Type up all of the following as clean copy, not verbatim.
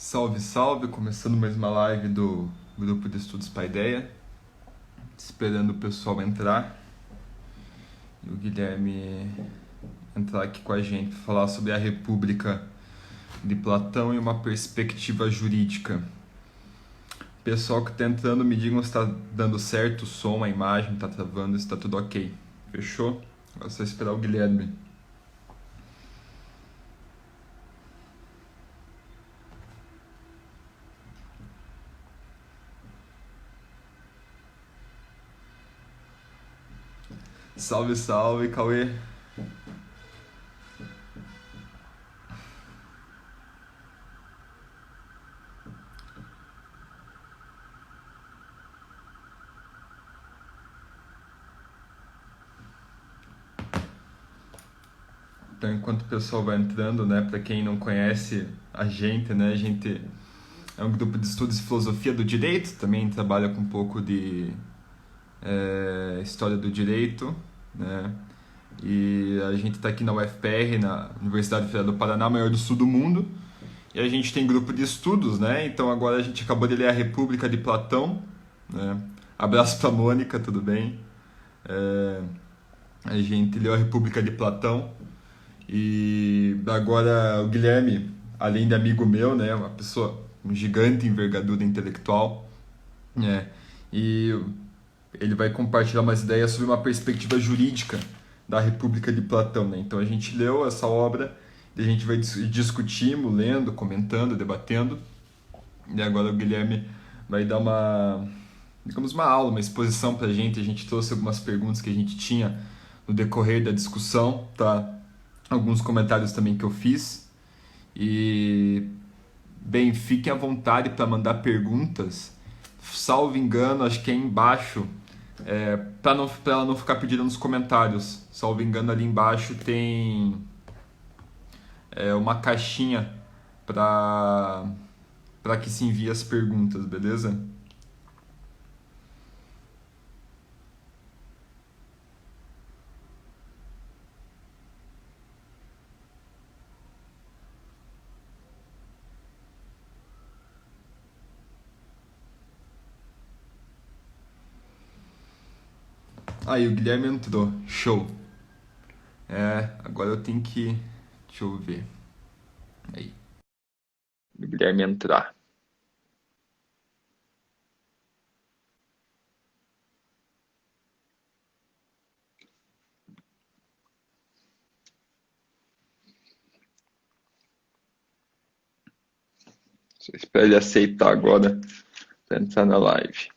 Salve, salve! Começando mais uma live do Grupo de Estudos Paideia. Esperando o pessoal entrar e o Guilherme entrar aqui com a gente para falar sobre a República de Platão e uma perspectiva jurídica. Pessoal que está entrando, me digam se está dando certo o som, a imagem, está travando, se está tudo ok. Fechou? Agora é só esperar o Guilherme. Salve, salve, Cauê! Então, enquanto o pessoal vai entrando, né, para quem não conhece a gente, né, a gente é um grupo de estudos de filosofia do direito, também trabalha com um pouco de história do direito, né, e a gente está aqui na UFPR, na Universidade Federal do Paraná, maior do sul do mundo, e a gente tem grupo de estudos, né, então agora a gente acabou de ler a República de Platão, né, abraço para Mônica, tudo bem? A gente leu a República de Platão, e agora o Guilherme, além de amigo meu, né, uma pessoa, um gigante envergadura intelectual, né, e ele vai compartilhar umas ideias sobre uma perspectiva jurídica da República de Platão, né? Então a gente leu essa obra, e a gente vai discutindo, lendo, comentando, debatendo, e agora o Guilherme vai dar uma, digamos, uma aula, uma exposição pra gente. A gente trouxe algumas perguntas que a gente tinha no decorrer da discussão, tá? Alguns comentários também que eu fiz. E, bem, fiquem à vontade para mandar perguntas. Salvo engano, acho que é embaixo, para ela não ficar perdida nos comentários. Salvo engano, ali embaixo tem uma caixinha para que se envie as perguntas, beleza? Aí, o Guilherme entrou. Show. Agora eu tenho que... Deixa eu ver. Aí. O Guilherme entrar. Só espero ele aceitar agora para entrar na live.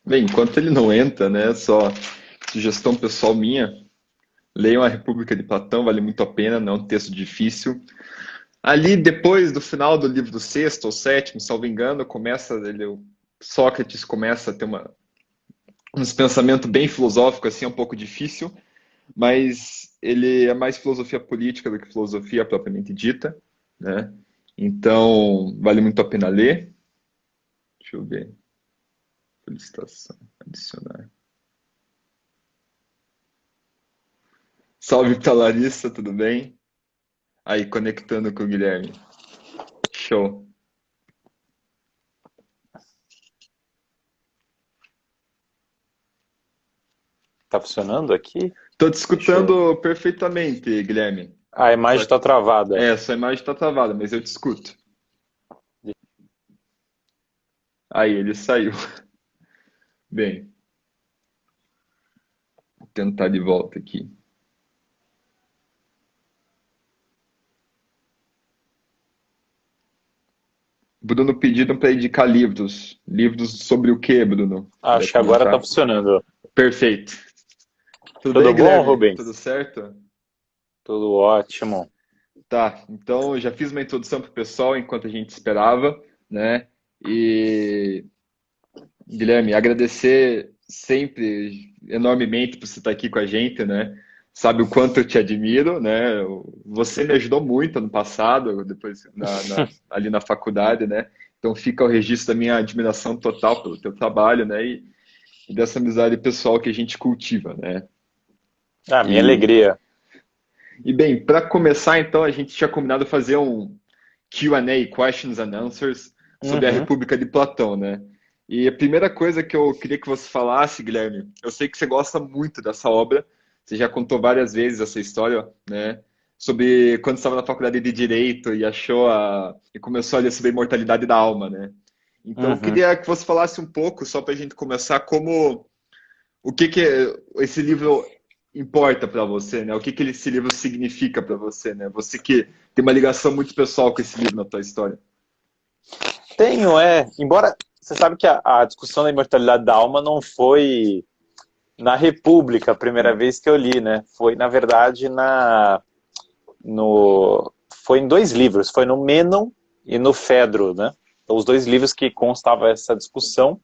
Bem, enquanto ele não entra, né, só sugestão pessoal minha, leiam a República de Platão, vale muito a pena, não é um texto difícil. Ali, depois do final do livro do sexto ou sétimo, salvo engano, o Sócrates começa a ter um pensamento bem filosófico, assim, é um pouco difícil, mas ele é mais filosofia política do que filosofia propriamente dita, né? Então, vale muito a pena ler. Deixa eu ver. Solicitação, adicionar. Salve pra Larissa, tudo bem? Aí, conectando com o Guilherme. Show. Tá funcionando aqui? Tô te escutando perfeitamente, Guilherme. A imagem está travada. Sua imagem tá travada, mas eu te escuto. Aí, ele saiu. Bem, vou tentar de volta aqui. Bruno pediram para indicar livros. Livros sobre o quê, Bruno? Acho que agora está funcionando. Perfeito. Tudo bem, bom, Guilherme? Rubens? Tudo certo? Tudo ótimo. Tá, então eu já fiz uma introdução para o pessoal enquanto a gente esperava, né? E, Guilherme, agradecer sempre enormemente por você estar aqui com a gente, né? Sabe o quanto eu te admiro, né? Você me ajudou muito ano passado, depois ali na faculdade, né? Então fica o registro da minha admiração total pelo teu trabalho, né? E dessa amizade pessoal que a gente cultiva, né? Ah, minha E, alegria. e bem, para começar, então, a gente tinha combinado fazer um Q&A, Questions and Answers, sobre a Uhum. República de Platão, né? E a primeira coisa que eu queria que você falasse, Guilherme, eu sei que você gosta muito dessa obra, você já contou várias vezes essa história, né? Sobre quando estava na faculdade de Direito e e começou a ler sobre a imortalidade da alma, né? Então eu Uhum. queria que você falasse um pouco, só para a gente começar, como o que que esse livro importa para você, né? O que que esse livro significa para você, né? Você que tem uma ligação muito pessoal com esse livro na tua história. Tenho, é. Embora você sabe que a discussão da imortalidade da alma não foi na República a primeira vez que eu li, né? Foi, na verdade, no, foi em dois livros. Foi no Mênon e no Fedro, né? Então, os dois livros que constava essa discussão.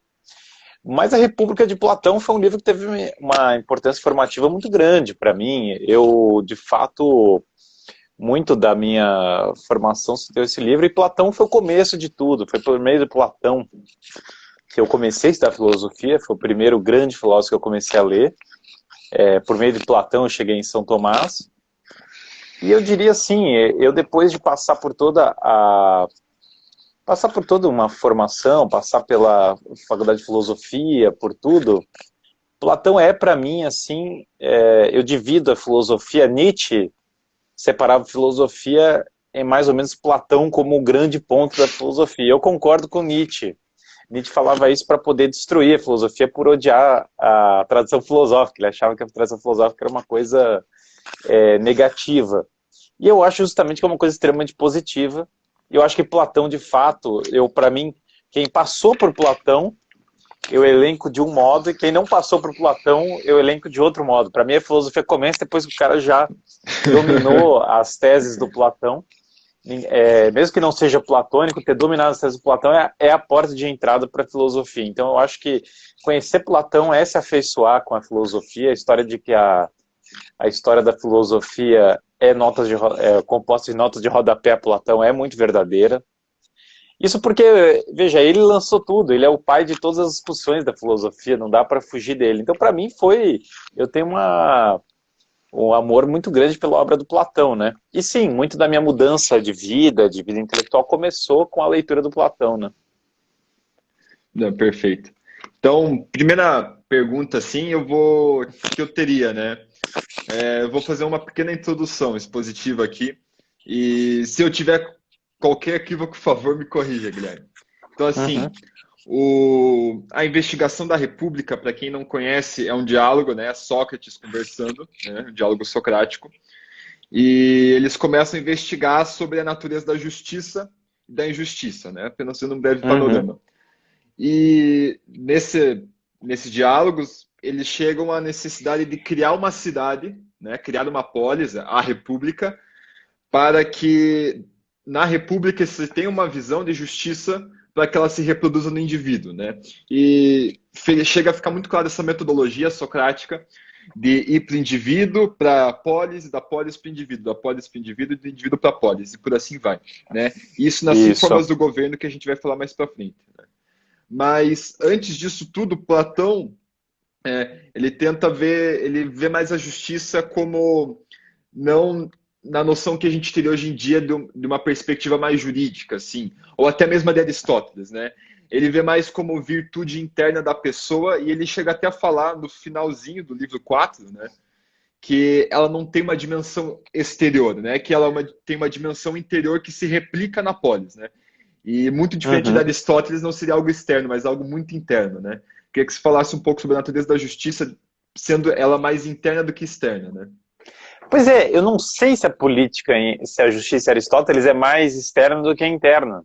Mas a República de Platão foi um livro que teve uma importância formativa muito grande para mim. Eu, de fato, muito da minha formação se deu esse livro, e Platão foi o começo de tudo. Foi por meio de Platão que eu comecei a estudar filosofia, foi o primeiro grande filósofo que eu comecei a ler. Por meio de Platão eu cheguei em São Tomás. E eu diria assim, eu depois de passar por toda uma formação, passar pela faculdade de filosofia, por tudo, Platão é para mim assim, eu divido a filosofia. Nietzsche separava a filosofia em mais ou menos Platão como o grande ponto da filosofia. Eu concordo com Nietzsche. Nietzsche falava isso para poder destruir a filosofia por odiar a tradição filosófica. Ele achava que a tradição filosófica era uma coisa negativa. E eu acho justamente que é uma coisa extremamente positiva. E eu acho que Platão, de fato, para mim, quem passou por Platão, eu elenco de um modo, e quem não passou por Platão, eu elenco de outro modo. Para mim, a filosofia começa depois que o cara já dominou as teses do Platão. Mesmo que não seja platônico, ter dominado as teses do Platão é a porta de entrada para a filosofia. Então, eu acho que conhecer Platão é se afeiçoar com a filosofia. A história de que a história da filosofia composta de notas de rodapé a Platão é muito verdadeira. Isso porque, veja, ele lançou tudo, ele é o pai de todas as discussões da filosofia, não dá para fugir dele. Então, para mim, eu tenho um amor muito grande pela obra do Platão, né? E sim, muito da minha mudança de vida intelectual, começou com a leitura do Platão, né? Não, perfeito. Então, primeira pergunta, assim, que eu teria, né? Eu vou fazer uma pequena introdução expositiva aqui. E se eu tiver qualquer equívoco, por favor, me corrija, Guilherme. Então, Uhum. assim, a investigação da República, para quem não conhece, é um diálogo, né? Sócrates conversando, né? Um diálogo socrático. E eles começam a investigar sobre a natureza da justiça e da injustiça, né? Apenas dando um breve Uhum. panorama. E nesses diálogos, eles chegam à necessidade de criar uma cidade, né? Criar uma polis, a República, para que na República se tenha uma visão de justiça para que ela se reproduza no indivíduo, né? E chega a ficar muito claro essa metodologia socrática de ir para o indivíduo, para a polis, da polis para o indivíduo, da polis para o indivíduo e do indivíduo para a polis, e por assim vai, né? Isso nas cinco Isso. formas do governo que a gente vai falar mais para frente, né? Mas antes disso tudo, Platão, ele vê mais a justiça como não na noção que a gente teria hoje em dia de uma perspectiva mais jurídica, assim, ou até mesmo a de Aristóteles, né? Ele vê mais como virtude interna da pessoa e ele chega até a falar no finalzinho do livro 4, né? Que ela não tem uma dimensão exterior, né? Que ela tem uma dimensão interior que se replica na polis, né? E muito diferente da Uhum. Aristóteles, não seria algo externo, mas algo muito interno, né? Queria que você falasse um pouco sobre a natureza da justiça, sendo ela mais interna do que externa, né? Pois é, eu não sei se a política, se a justiça em Aristóteles é mais externa do que interna.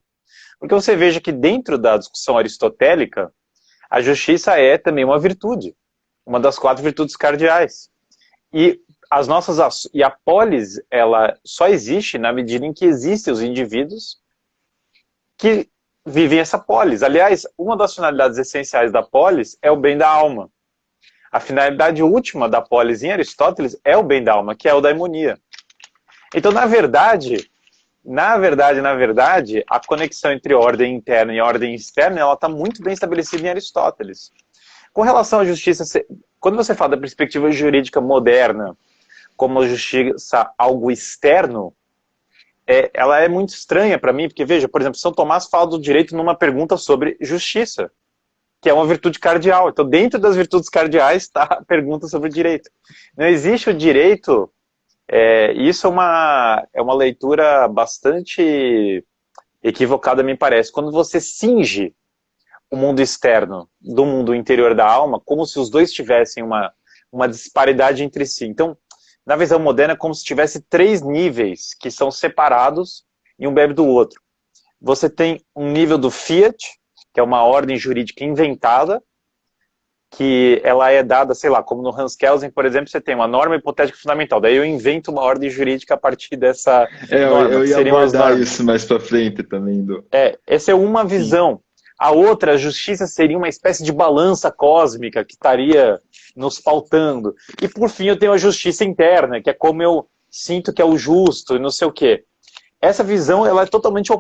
Porque você veja que dentro da discussão aristotélica, a justiça é também uma virtude, uma das 4 virtudes cardeais. E a polis, ela só existe na medida em que existem os indivíduos que vivem essa polis. Aliás, uma das finalidades essenciais da polis é o bem da alma. A finalidade última da polis em Aristóteles é o bem da alma, que é o daimonia. Então, na verdade, Na verdade, a conexão entre ordem interna e ordem externa, ela está muito bem estabelecida em Aristóteles. Com relação à justiça, quando você fala da perspectiva jurídica moderna, como a justiça algo externo, ela é muito estranha para mim, porque veja, por exemplo, São Tomás fala do direito numa pergunta sobre justiça, que é uma virtude cardeal. Então, dentro das virtudes cardeais está a pergunta sobre o direito. Não existe o direito. Isso é uma leitura bastante equivocada, me parece. Quando você cinge o mundo externo do mundo interior da alma, como se os dois tivessem uma disparidade entre si. Então, na visão moderna, é como se tivesse três níveis que são separados e um bebe do outro. Você tem um nível do fiat, que é uma ordem jurídica inventada, que ela é dada, sei lá, como no Hans Kelsen, por exemplo, você tem uma norma hipotética fundamental. Daí eu invento uma ordem jurídica a partir dessa norma, Eu que ia seriam as abordar normas. isso mais pra frente também. Essa é uma Sim. visão. A outra, a justiça, seria uma espécie de balança cósmica que estaria nos pautando. E por fim eu tenho a justiça interna, que é como eu sinto que é o justo e não sei o quê. Essa visão ela é totalmente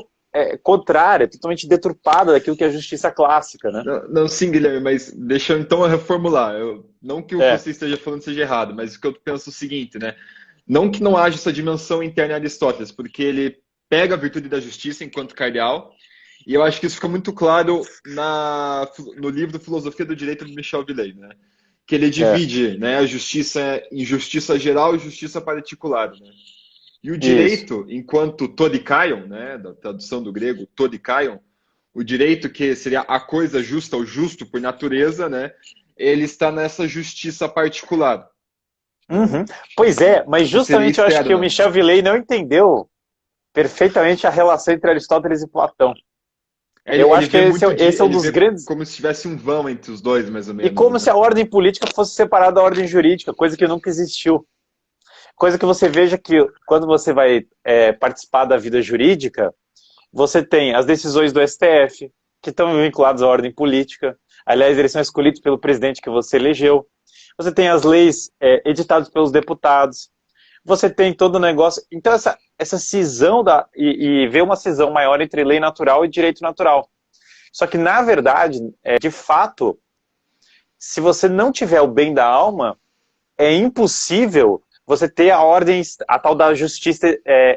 contrária, totalmente deturpada daquilo que é a justiça clássica, né? Não, não, sim, Guilherme, mas deixa eu então reformular. Não que o que É. você esteja falando seja errado, mas o que eu penso é o seguinte, né? Não que não haja essa dimensão interna em Aristóteles, porque ele pega a virtude da justiça enquanto cardeal, e eu acho que isso fica muito claro no livro Filosofia do Direito de Michel Villei, né? Que ele É, divide, né, a justiça em justiça geral e justiça particular, né? E o isso. direito, enquanto todikaion, né, da tradução do grego, todikaion, o direito que seria a coisa justa, o justo por natureza, né, ele está nessa justiça particular, né, Uhum. Pois é, mas que seria justamente eu acho que o externa. Michel Villei não entendeu perfeitamente a relação entre Aristóteles e Platão. Eu Ele acho que vê muito, esse é um ele dos vê grandes. como se tivesse um vão entre os dois, mais ou E menos, como se né? a ordem política fosse separada da ordem jurídica, coisa que nunca existiu. Coisa que você veja que quando você vai participar da vida jurídica, você tem as decisões do STF, que estão vinculadas à ordem política. Aliás, eles são escolhidos pelo presidente que você elegeu. Você tem as leis editadas pelos deputados. Você tem todo o negócio. Então, essa cisão e ver uma cisão maior entre lei natural e direito natural. Só que, na verdade, de fato, se você não tiver o bem da alma, é impossível você ter a ordem, a tal da justiça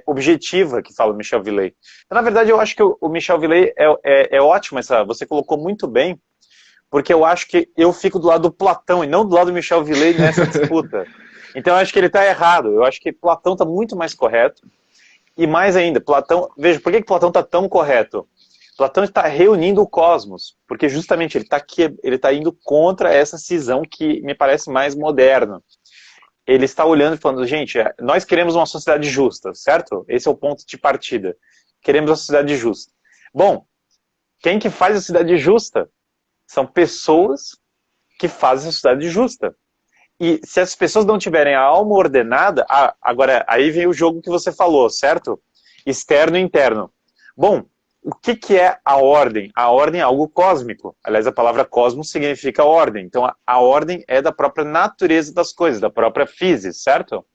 objetiva, que fala o Michel Villei. Então, na verdade, eu acho que o Michel Villei é ótimo, você colocou muito bem, porque eu acho que eu fico do lado do Platão e não do lado do Michel Villei nessa disputa. Então, eu acho que ele está errado. Eu acho que Platão está muito mais correto. E mais ainda, Platão... Veja, por que Platão está tão correto? Platão está reunindo o cosmos, porque justamente ele está indo contra essa cisão que me parece mais moderna. Ele está olhando e falando, gente, nós queremos uma sociedade justa, certo? Esse é o ponto de partida. Queremos uma sociedade justa. Bom, quem que faz a sociedade justa? São pessoas que fazem a sociedade justa. E se as pessoas não tiverem a alma ordenada, agora aí vem o jogo que você falou, certo? Externo e interno. Bom, o que é a ordem? A ordem é algo cósmico. Aliás, a palavra cosmos significa ordem. Então, a ordem é da própria natureza das coisas, da própria physis, certo?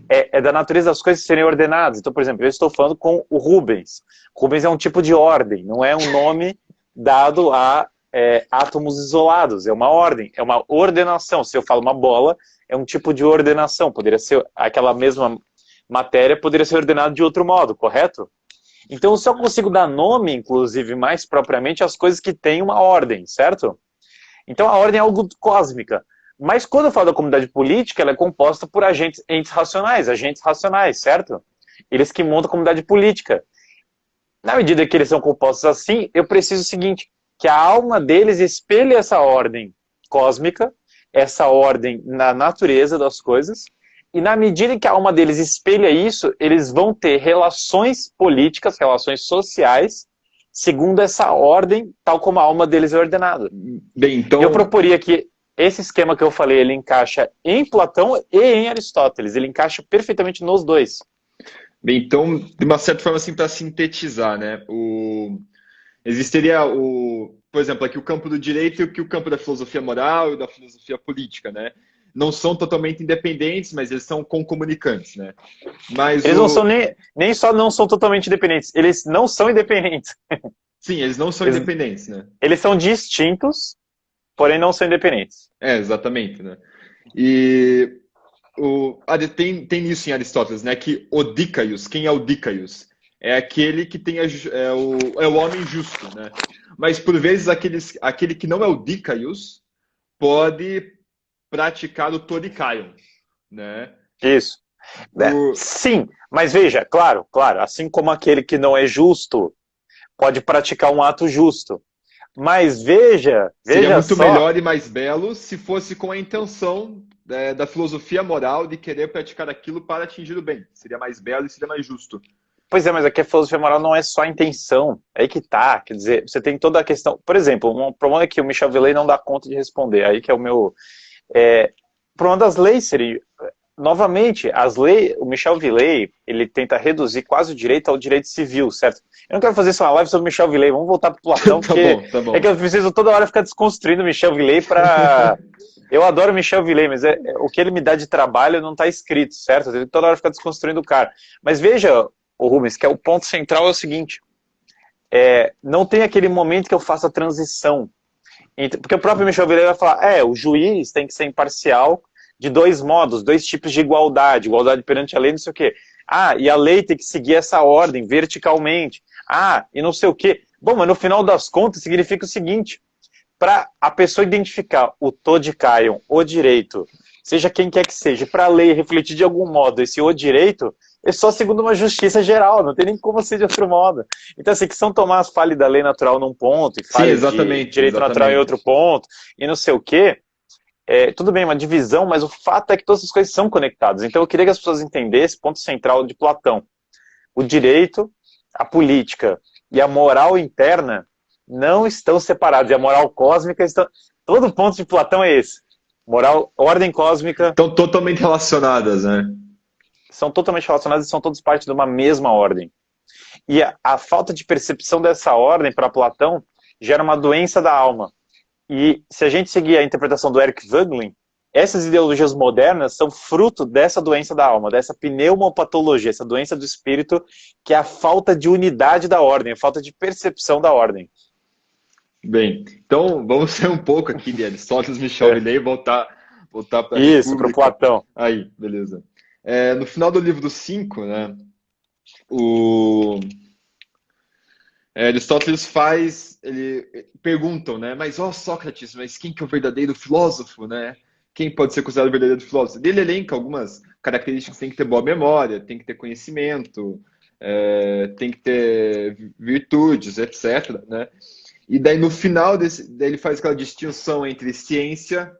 É da natureza das coisas serem ordenadas. Então, por exemplo, eu estou falando com o Rubens. Rubens é um tipo de ordem, não é um nome dado a átomos isolados. É uma ordem, é uma ordenação. Se eu falo uma bola, é um tipo de ordenação. Poderia ser aquela mesma matéria, poderia ser ordenada de outro modo, correto? Então, eu só consigo dar nome, inclusive, mais propriamente, às coisas que têm uma ordem, certo? Então, a ordem é algo cósmica. Mas quando eu falo da comunidade política, ela é composta por entes racionais, certo? Eles que montam a comunidade política. Na medida que eles são compostos assim, eu preciso o seguinte, que a alma deles espelhe essa ordem cósmica, essa ordem na natureza das coisas, e na medida que a alma deles espelha isso, eles vão ter relações políticas, relações sociais, segundo essa ordem, tal como a alma deles é ordenada. Bem, Eu então, proporia que esse esquema que eu falei, ele encaixa em Platão e em Aristóteles. Ele encaixa perfeitamente nos dois. bem, então, de uma certa forma, assim, para sintetizar, né? Existiria por exemplo, aqui o campo do direito e o campo da filosofia moral e da filosofia política, né? não são totalmente independentes, mas eles são concomunicantes, né? Mas Eles não são nem só não são totalmente independentes, eles não são independentes. Sim, eles não são Eles, independentes, né? eles são distintos, porém não são independentes. Exatamente, né? E tem isso em Aristóteles, né? Que o Dícaios, quem é o Dícaios? É aquele que tem é o homem justo, né? Mas por vezes aquele que não é o Dícaios pode praticar o Toricaion, né? Isso. O, Sim, mas veja, claro, assim como aquele que não é justo pode praticar um ato justo. Mas Seria veja muito só. melhor e mais belo se fosse com a intenção da filosofia moral de querer praticar aquilo para atingir o bem. Seria mais belo e seria mais justo. Pois é, mas aqui a filosofia moral não é só a intenção. É aí que tá. Quer dizer, você tem toda a questão. Por exemplo, um problema que o Michel Villei não dá conta de responder. Aí que é o meu. O problema das leis seria. Novamente, as leis, o Michel Villei, ele tenta reduzir quase o direito ao direito civil, certo? Eu não quero fazer só uma live sobre o Michel Villei, vamos voltar para Platão, Tá porque bom, tá bom. é que eu preciso toda hora ficar desconstruindo o Michel Villei para... Eu adoro o Michel Villei, mas o que ele me dá de trabalho não está escrito, certo? Eu tenho que toda hora ficar desconstruindo o cara. Mas veja, o Rubens, que é o ponto central é o seguinte, não tem aquele momento que eu faço a transição. Porque o próprio Michel Villei vai falar, o juiz tem que ser imparcial de dois modos, dois tipos de igualdade, igualdade perante a lei, não sei o quê. E a lei tem que seguir essa ordem verticalmente. E não sei o quê. Bom, mas no final das contas significa o seguinte, para a pessoa identificar o Todicaion, o direito, seja quem quer que seja, para a lei refletir de algum modo esse o direito, é só segundo uma justiça geral, não tem nem como ser de outro modo. Então, assim, que São Tomás fale da lei natural num ponto, e fale de direito natural em outro ponto, e não sei o quê, tudo bem, uma divisão, mas o fato é que todas as coisas são conectadas. Então eu queria que as pessoas entendessem, ponto central de Platão. O direito, a política e a moral interna não estão separados. E a moral cósmica está... Todo ponto de Platão é esse. Moral, ordem cósmica... Estão totalmente relacionadas, né? São totalmente relacionadas e são todas parte de uma mesma ordem. E a falta de percepção dessa ordem para Platão gera uma doença da alma. E se a gente seguir a interpretação do Eric Voegelin, essas ideologias modernas são fruto dessa doença da alma, dessa pneumopatologia, essa doença do espírito, que é a falta de unidade da ordem, a falta de percepção da ordem. Bem, então vamos ser um pouco aqui de Aristóteles, Michel Villei, voltar para a Isso, para o Platão. Aí, beleza. No final do livro 5, né, Aristóteles perguntam, né? Mas, Sócrates, mas quem que é o verdadeiro filósofo, né? Quem pode ser considerado o verdadeiro filósofo? Ele elenca algumas características, tem que ter boa memória, tem que ter conhecimento, tem que ter virtudes, etc, né? E daí no final daí ele faz aquela distinção entre ciência,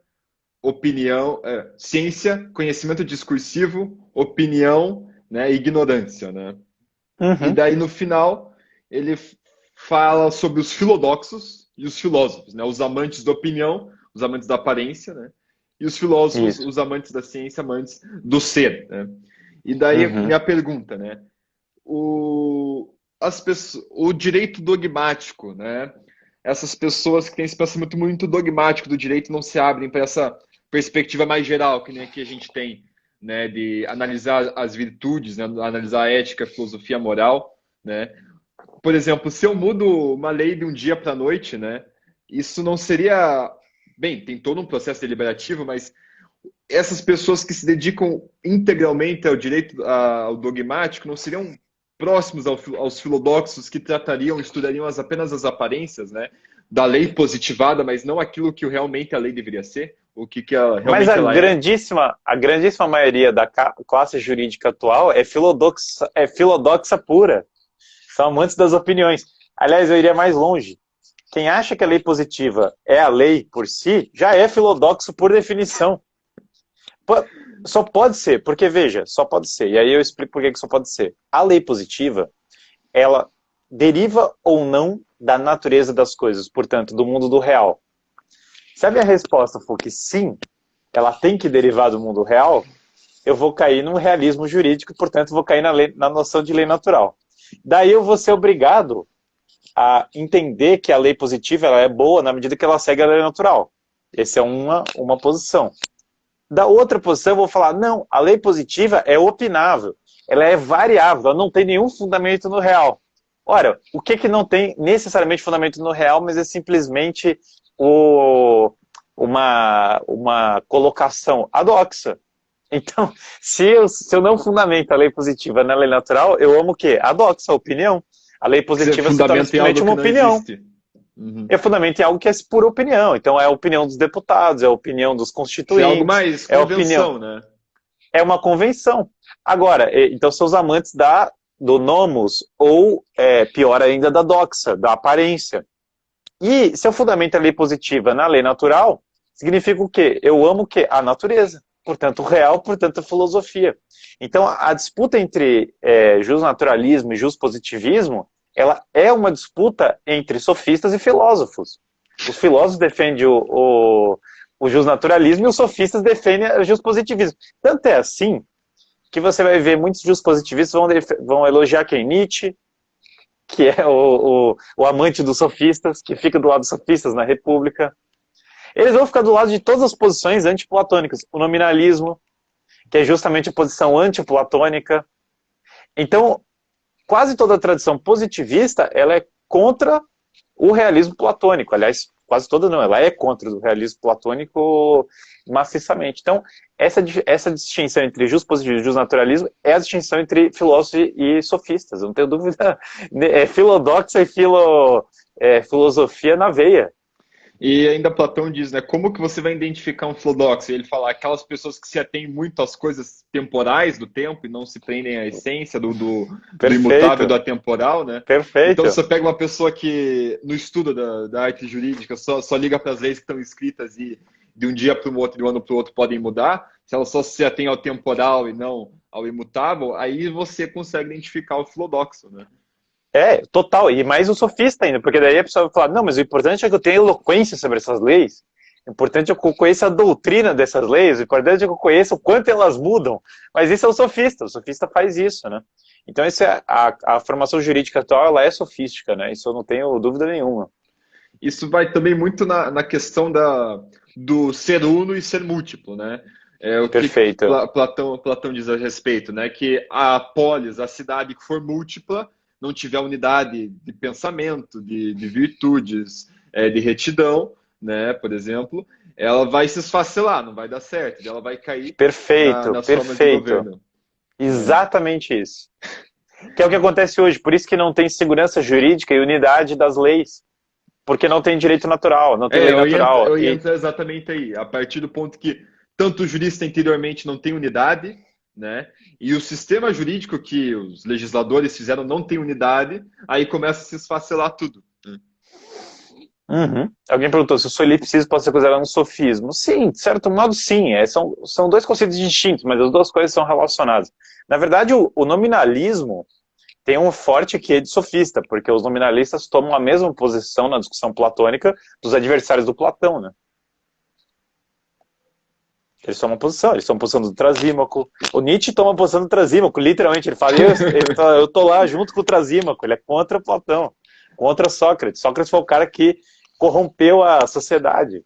opinião, ciência, conhecimento discursivo, opinião, né, e ignorância, né? Uhum. E daí no final ele fala sobre os filodoxos e os filósofos, né? Os amantes da opinião, os amantes da aparência, né? E os filósofos, Isso. os amantes da ciência, amantes do ser, né? E daí minha pergunta, né? O direito dogmático, né? Essas pessoas que têm esse pensamento muito dogmático do direito não se abrem para essa perspectiva mais geral, que nem aqui a gente tem, né? De analisar as virtudes, né? Analisar a ética, a filosofia, a moral, né? Por exemplo, se eu mudo uma lei de um dia para a noite, né? Isso não seria... Bem, tem todo um processo deliberativo, mas essas pessoas que se dedicam integralmente ao direito ao dogmático não seriam próximos aos filodoxos que estudariam apenas as aparências, né? Da lei positivada, mas não aquilo que realmente a lei deveria ser, o que ela realmente ela a grandíssima maioria da classe jurídica atual é filodoxa pura. São amantes das opiniões. Aliás, eu iria mais longe. Quem acha que a lei positiva é a lei por si, já é filodoxo por definição. Só pode ser, porque veja, só pode ser. E aí eu explico por que só pode ser. A lei positiva, ela deriva ou não da natureza das coisas, portanto, do mundo do real. Se a minha resposta for que sim, ela tem que derivar do mundo real, eu vou cair no realismo jurídico, portanto, vou cair na noção de lei natural. Daí eu vou ser obrigado a entender que a lei positiva ela é boa na medida que ela segue a lei natural. Essa é uma posição. Da outra posição, eu vou falar, não, a lei positiva é opinável, ela é variável, ela não tem nenhum fundamento no real. Ora, o que que não tem necessariamente fundamento no real, mas é simplesmente uma colocação adoxa. Então, se eu não fundamento a lei positiva na lei natural, eu amo o quê? Adoxa, a opinião. A lei Quer dizer, positiva se torna fundamento em simplesmente algo que uma não opinião. existe. Uhum. É fundamento em algo que é pura opinião. Então, é a opinião dos deputados, é a opinião dos Isso é algo constituintes, mais é a opinião. convenção, né? É uma convenção. Agora, então são os amantes do nomos, ou, pior ainda, da doxa, da aparência. E se eu fundamento a lei positiva na lei natural, significa o quê? Eu amo o quê? A natureza. Portanto, o real, portanto, a filosofia. Então, a disputa entre justnaturalismo e justpositivismo, ela é uma disputa entre sofistas e filósofos. Os filósofos defendem o justnaturalismo e os sofistas defendem o justpositivismo. Tanto é assim que você vai ver muitos justpositivistas vão elogiar quem? Nietzsche, que é o amante dos sofistas, que fica do lado dos sofistas na República. Eles vão ficar do lado de todas as posições antiplatônicas. O nominalismo, que é justamente a posição antiplatônica. Então, quase toda a tradição positivista, ela é contra o realismo platônico. Aliás, quase toda não, ela é contra o realismo platônico maciçamente. Então, essa distinção entre justpositivismo e justnaturalismo é a distinção entre filósofos e sofistas. Eu não tenho dúvida. É filodoxa e filosofia na veia. E ainda Platão diz, né, como que você vai identificar um filodoxo? Ele fala, aquelas pessoas que se atêm muito às coisas temporais do tempo e não se prendem à essência do imutável, do atemporal, né? Perfeito. Então você pega uma pessoa que no estudo da arte jurídica só liga para as leis que estão escritas e de um dia para o outro, de um ano para o outro podem mudar, se ela só se atém ao temporal e não ao imutável, aí você consegue identificar o filodoxo, né? Total. E mais o sofista ainda, porque daí a pessoa vai falar, não, mas o importante é que eu tenha eloquência sobre essas leis, o importante é que eu conheça a doutrina dessas leis, o importante é que eu conheça o quanto elas mudam. Mas isso é o sofista faz isso, né? Então a formação jurídica atual, ela é sofística, né? Isso eu não tenho dúvida nenhuma. Isso vai também muito na questão do ser uno e ser múltiplo, né? O que Perfeito. Platão diz a respeito, né? Que a polis, a cidade que for múltipla, não tiver unidade de pensamento, de virtudes, de retidão, né? Por exemplo, ela vai se esfacelar, não vai dar certo, ela vai cair Perfeito, nas formas de governo. Exatamente isso. Que é o que acontece hoje, por isso que não tem segurança jurídica e unidade das leis. Porque não tem direito natural, não tem lei natural. Eu ia entrar exatamente aí, a partir do ponto que tanto o jurista anteriormente não tem unidade, né? E o sistema jurídico que os legisladores fizeram não tem unidade, aí começa a se esfacelar tudo. Uhum. Alguém perguntou se o solipsismo pode ser considerado um sofismo. Sim, de certo modo, sim. São dois conceitos distintos, mas as duas coisas são relacionadas. Na verdade, o nominalismo tem um forte quê de sofista, porque os nominalistas tomam a mesma posição na discussão platônica dos adversários do Platão, né? Eles tomam posição do Trasímaco. O Nietzsche toma a posição do Trasímaco, literalmente. Ele fala, eu tô lá junto com o Trasímaco. Ele é contra Platão, contra Sócrates. Sócrates foi o cara que corrompeu a sociedade.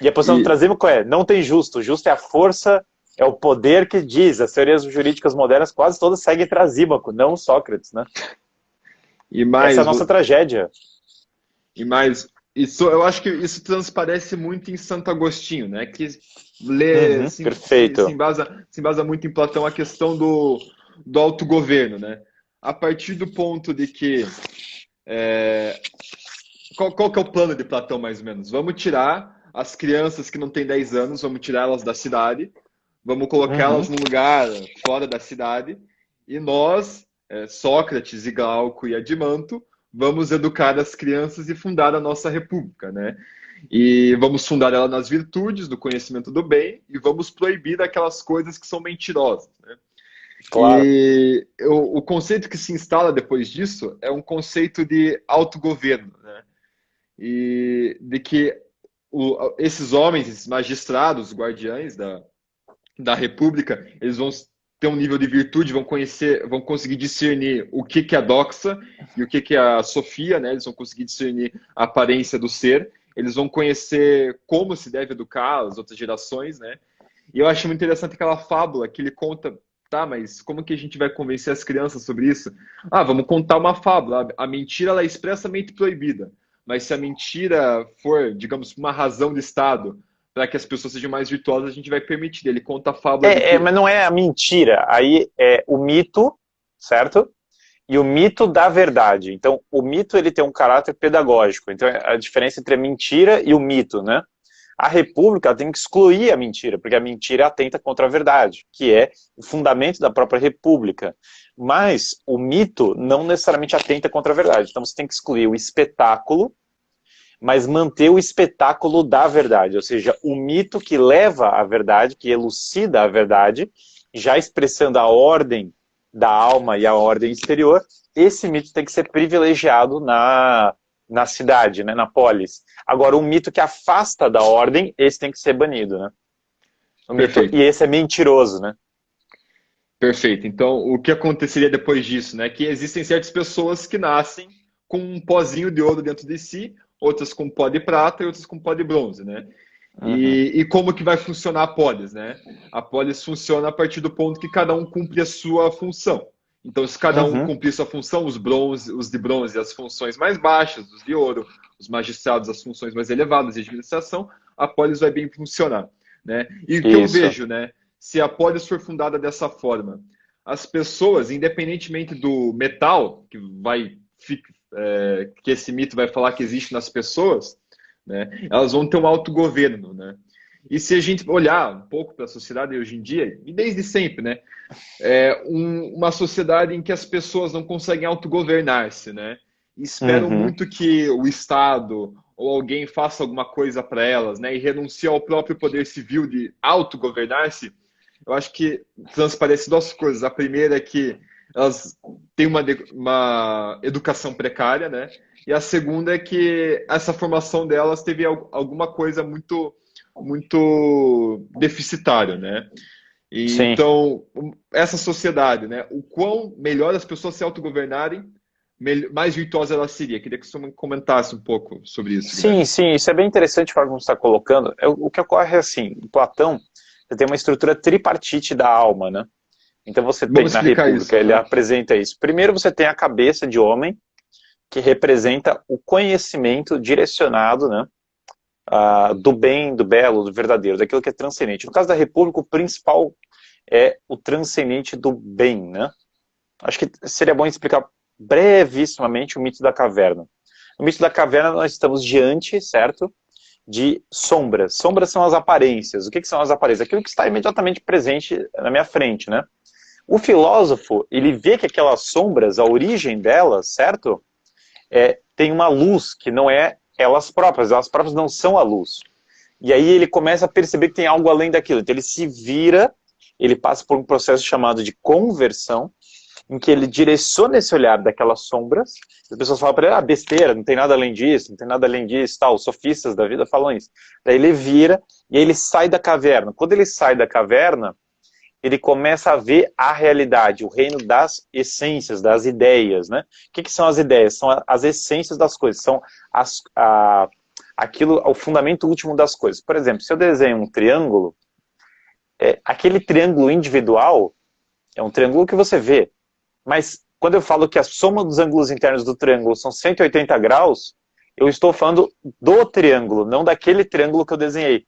E a posição do Trasímaco não tem justo. O justo é a força, é o poder que diz. As teorias jurídicas modernas quase todas seguem Trasímaco, não Sócrates, né? Essa é a nossa tragédia. E mais, eu acho que isso transparece muito em Santo Agostinho, né? Que lê, perfeito. Se embasa muito em Platão a questão do autogoverno, né? A partir do ponto de que qual que é o plano de Platão, mais ou menos? Vamos tirar as crianças que não têm 10 anos, vamos tirar elas da cidade, vamos colocá-las num lugar fora da cidade, e nós, Sócrates e Glauco e Adimanto, vamos educar as crianças e fundar a nossa república, né? E vamos fundar ela nas virtudes, do conhecimento do bem, e vamos proibir aquelas coisas que são mentirosas, né? Claro. E o conceito que se instala depois disso é um conceito de autogoverno, né? E de que esses homens, esses magistrados, guardiães da república, eles vão ter um nível de virtude, vão conseguir discernir o que é a doxa e o que é a sofia, né? Eles vão conseguir discernir a aparência do ser, eles vão conhecer como se deve educar as outras gerações, né? E eu acho muito interessante aquela fábula que ele conta, tá, mas como que a gente vai convencer as crianças sobre isso? Ah, vamos contar uma fábula. A mentira ela é expressamente proibida, mas se a mentira for, digamos, uma razão de Estado para que as pessoas sejam mais virtuosas, a gente vai permitir. Ele conta a fábula de que Mas não é a mentira, aí é o mito, certo? E o mito da verdade. Então, o mito ele tem um caráter pedagógico. Então, é a diferença entre a mentira e o mito, né? A república tem que excluir a mentira, porque a mentira atenta contra a verdade, que é o fundamento da própria república. Mas o mito não necessariamente atenta contra a verdade. Então, você tem que excluir o espetáculo, mas manter o espetáculo da verdade, ou seja, o mito que leva à verdade, que elucida a verdade, já expressando a ordem da alma e a ordem exterior, esse mito tem que ser privilegiado na cidade, né, na polis. Agora, o mito que afasta da ordem, esse tem que ser banido, né? perfeito. E esse é mentiroso, né? Perfeito. Então, o que aconteceria depois disso, né? Que existem certas pessoas que nascem com um pozinho de ouro dentro de si, outras com pó de prata e outras com pó de bronze, né? Uhum. E como que vai funcionar a polis, né? A polis funciona a partir do ponto que cada um cumpre a sua função. Então, se cada um Uhum. cumprir sua função, os de bronze as funções mais baixas, os de ouro, os magistrados as funções mais elevadas de administração, a polis vai bem funcionar, né? E o que eu Isso. vejo, né? Se a polis for fundada dessa forma, as pessoas, independentemente do metal que esse mito vai falar que existe nas pessoas, né, elas vão ter um autogoverno, né? E se a gente olhar um pouco para a sociedade hoje em dia, e desde sempre, né, uma sociedade em que as pessoas não conseguem autogovernar-se, né? E esperam Uhum. muito que o Estado ou alguém faça alguma coisa para elas, né? E renuncia ao próprio poder civil de autogovernar-se. Eu acho que transparece duas coisas. A primeira é que elas têm uma educação precária, né? E a segunda é que essa formação delas teve alguma coisa muito deficitária, né? E, Sim. então, essa sociedade, né? O quão melhor as pessoas se autogovernarem, mais virtuosa ela seria. Queria que você comentasse um pouco sobre isso, Sim, Guilherme. sim, isso é bem interessante para como você está colocando. O que ocorre é assim, em Platão, você tem uma estrutura tripartite da alma, né? Então você tem, Vamos na explicar República, isso. ele Aham. apresenta isso. Primeiro você tem a cabeça de homem, que representa o conhecimento direcionado, né? Do bem, do belo, do verdadeiro, daquilo que é transcendente. No caso da República, o principal é o transcendente do bem, né? Acho que seria bom explicar brevissimamente o mito da caverna. No mito da caverna nós estamos diante, certo? De sombras. Sombras são as aparências. O que são as aparências? Aquilo que está imediatamente presente na minha frente, né? O filósofo, ele vê que aquelas sombras, a origem delas, certo? Tem uma luz que não é elas próprias não são a luz. E aí ele começa a perceber que tem algo além daquilo. Então ele se vira, ele passa por um processo chamado de conversão, em que ele direciona esse olhar daquelas sombras, as pessoas falam para ele, besteira, não tem nada além disso, não tem nada além disso, tal, os sofistas da vida falam isso. Daí ele vira e aí ele sai da caverna. Quando ele sai da caverna, ele começa a ver a realidade, o reino das essências, das ideias, né? O que são as ideias? São as essências das coisas, são o fundamento último das coisas. Por exemplo, se eu desenho um triângulo, aquele triângulo individual é um triângulo que você vê, mas quando eu falo que a soma dos ângulos internos do triângulo são 180 graus, eu estou falando do triângulo, não daquele triângulo que eu desenhei.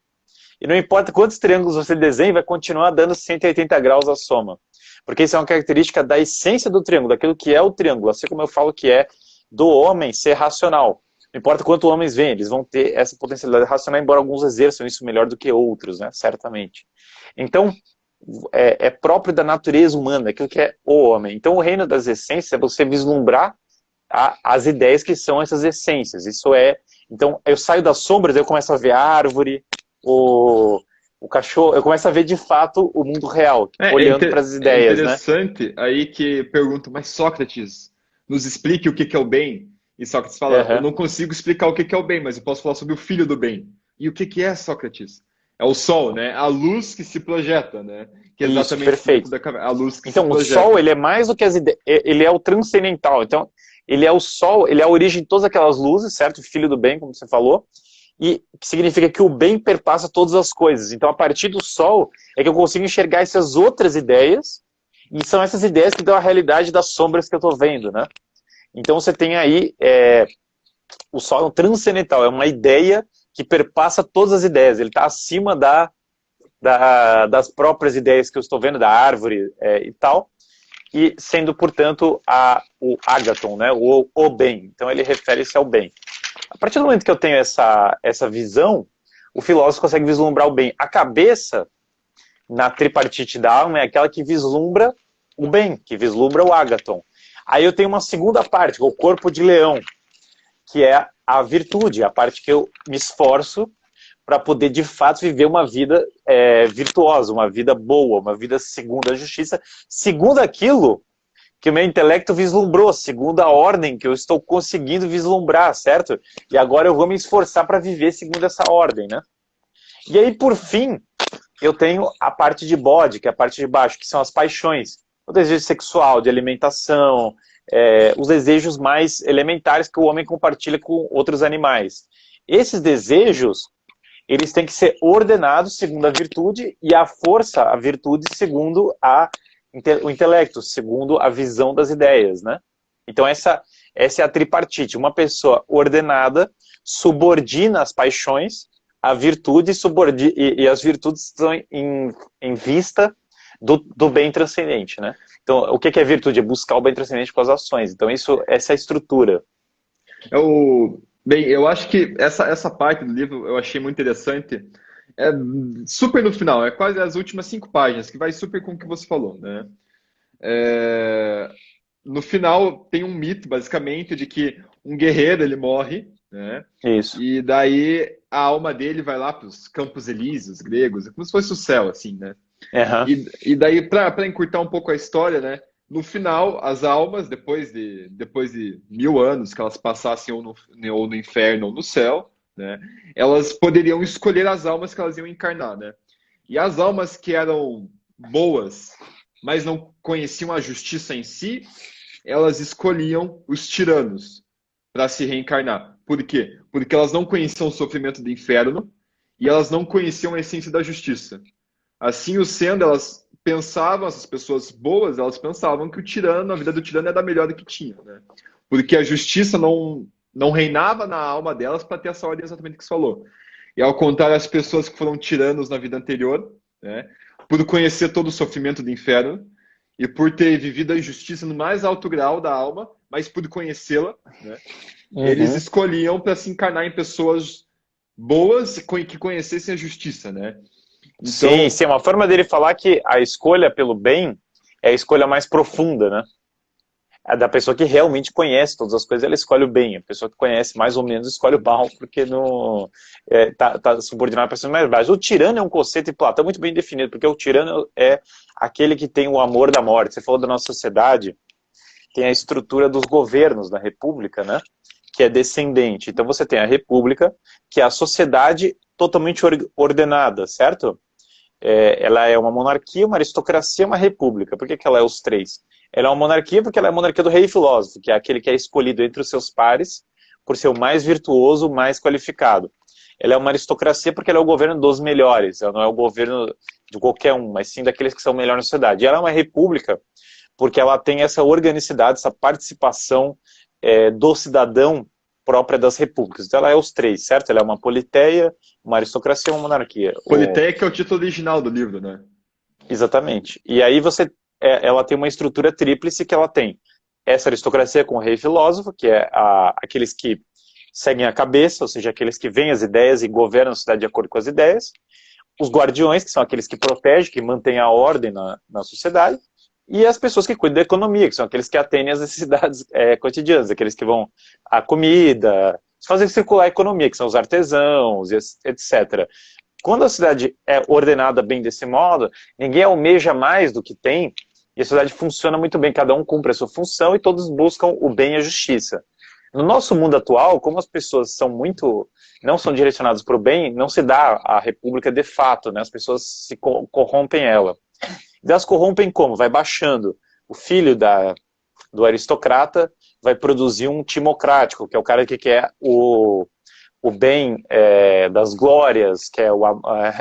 E não importa quantos triângulos você desenha, vai continuar dando 180 graus a soma. Porque isso é uma característica da essência do triângulo, daquilo que é o triângulo. Assim como eu falo que é do homem ser racional. Não importa quantos homens vêm, eles vão ter essa potencialidade racional, embora alguns exerçam isso melhor do que outros, né? Certamente. Então, é próprio da natureza humana, aquilo que é o homem. Então, o reino das essências é você vislumbrar as ideias que são essas essências. Isso é... Então, eu saio das sombras, eu começo a ver a árvore, o cachorro, eu começo a ver de fato o mundo real, olhando para as É ideias, né? interessante aí que pergunto, mas Sócrates, nos explique o que é o bem? E Sócrates fala, eu Uhum. não consigo explicar o que é o bem, mas eu posso falar sobre o filho do bem. E o que é Sócrates? É o sol, né? A luz que se projeta, né? Que é Isso, exatamente esse mito perfeito. da caverna, a luz que se Então, o sol, projeta. ele é mais do que as ideias, ele é o transcendental. Então, ele é o sol, ele é a origem de todas aquelas luzes, certo? Filho do bem, como você falou. e que significa que o bem perpassa todas as coisas. Então, a partir do sol, é que eu consigo enxergar essas outras ideias, e são essas ideias que dão a realidade das sombras que eu estou vendo, né? Então, você tem aí, o sol é um transcendental, é uma ideia que perpassa todas as ideias, ele está acima das próprias ideias que eu estou vendo, da árvore e tal, e sendo, portanto, o ágaton, né? O bem. Então, ele refere-se ao bem. A partir do momento que eu tenho essa visão, o filósofo consegue vislumbrar o bem. A cabeça, na tripartite da alma, é aquela que vislumbra o bem, que vislumbra o ágaton. Aí eu tenho uma segunda parte, o corpo de leão, que é a virtude, a parte que eu me esforço para poder, de fato, viver uma vida virtuosa, uma vida boa, uma vida segundo a justiça, segundo aquilo que o meu intelecto vislumbrou, segundo a ordem que eu estou conseguindo vislumbrar, certo? E agora eu vou me esforçar para viver segundo essa ordem, né? E aí, por fim, eu tenho a parte de bode, que é a parte de baixo, que são as paixões. O desejo sexual, de alimentação, os desejos mais elementares que o homem compartilha com outros animais. Esses desejos, eles têm que ser ordenados segundo a virtude, e a força, a virtude, segundo o intelecto, segundo a visão das ideias, né? Então essa é a tripartite. Uma pessoa ordenada subordina as paixões à virtude e as virtudes estão em vista do bem transcendente, né? Então, o que é virtude? É buscar o bem transcendente com as ações. Então, essa é a estrutura. Bem, eu acho que essa parte do livro eu achei muito interessante. É super no final, é quase as últimas 5 páginas, que vai super com o que você falou, né? No final tem um mito, basicamente, de que um guerreiro ele morre, né? Isso. E daí a alma dele vai lá para os Campos Elíseos gregos, é como se fosse o céu, assim, né? Uhum. E daí, para encurtar um pouco a história, né? No final, as almas, depois de 1000 anos que elas passassem ou no inferno ou no céu, né? Elas poderiam escolher as almas que elas iam encarnar, né? E as almas que eram boas, mas não conheciam a justiça em si, elas escolhiam os tiranos para se reencarnar. Por quê? Porque elas não conheciam o sofrimento do inferno e elas não conheciam a essência da justiça. Assim, o sendo, elas pensavam, essas pessoas boas, elas pensavam que o tirano, a vida do tirano era a melhor do que tinha, né? Porque a justiça não reinava na alma delas para ter essa ordem exatamente que você falou. E ao contrário, as pessoas que foram tiranos na vida anterior, né, por conhecer todo o sofrimento do inferno e por ter vivido a injustiça no mais alto grau da alma, mas por conhecê-la, né, eles escolhiam para se encarnar em pessoas boas que conhecessem a justiça, né? Então, Sim, uma forma dele falar que a escolha pelo bem é a escolha mais profunda, né? A da pessoa que realmente conhece todas as coisas, ela escolhe o bem. A pessoa que conhece mais ou menos escolhe o mal, porque não tá subordinado a pessoas mais baixas. O tirano é um conceito, e Platão muito bem definido, porque o tirano é aquele que tem o amor da morte. Você falou da nossa sociedade, tem a estrutura dos governos da república, né? Que é descendente. Então você tem a república, que é a sociedade totalmente ordenada, certo? Ela é uma monarquia, uma aristocracia, uma república. Por que ela é os três? Ela é uma monarquia porque ela é a monarquia do rei filósofo, que é aquele que é escolhido entre os seus pares por ser o mais virtuoso, o mais qualificado. Ela é uma aristocracia porque ela é o governo dos melhores, ela não é o governo de qualquer um, mas sim daqueles que são melhores na sociedade. E ela é uma república porque ela tem essa organicidade, essa participação do cidadão própria das repúblicas. Então ela é os três, certo? Ela é uma politeia, uma aristocracia e uma monarquia. politeia que é o título original do livro, né? Exatamente. E aí ela tem uma estrutura tríplice que ela tem essa aristocracia com o rei filósofo, que é aqueles que seguem a cabeça, ou seja, aqueles que veem as ideias e governam a sociedade de acordo com as ideias. Os guardiões, que são aqueles que protegem, que mantêm a ordem na sociedade. E as pessoas que cuidam da economia, que são aqueles que atendem às necessidades cotidianas, aqueles que vão à comida, fazem circular a economia, que são os artesãos, etc. Quando a cidade é ordenada bem desse modo, ninguém almeja mais do que tem, e a sociedade funciona muito bem, cada um cumpre a sua função e todos buscam o bem e a justiça. No nosso mundo atual, como as pessoas não são direcionadas para o bem, não se dá a república de fato, né? As pessoas se corrompem ela. E elas corrompem como? Vai baixando. O filho do aristocrata vai produzir um timocrático, que é o cara que quer o o bem das glórias, que é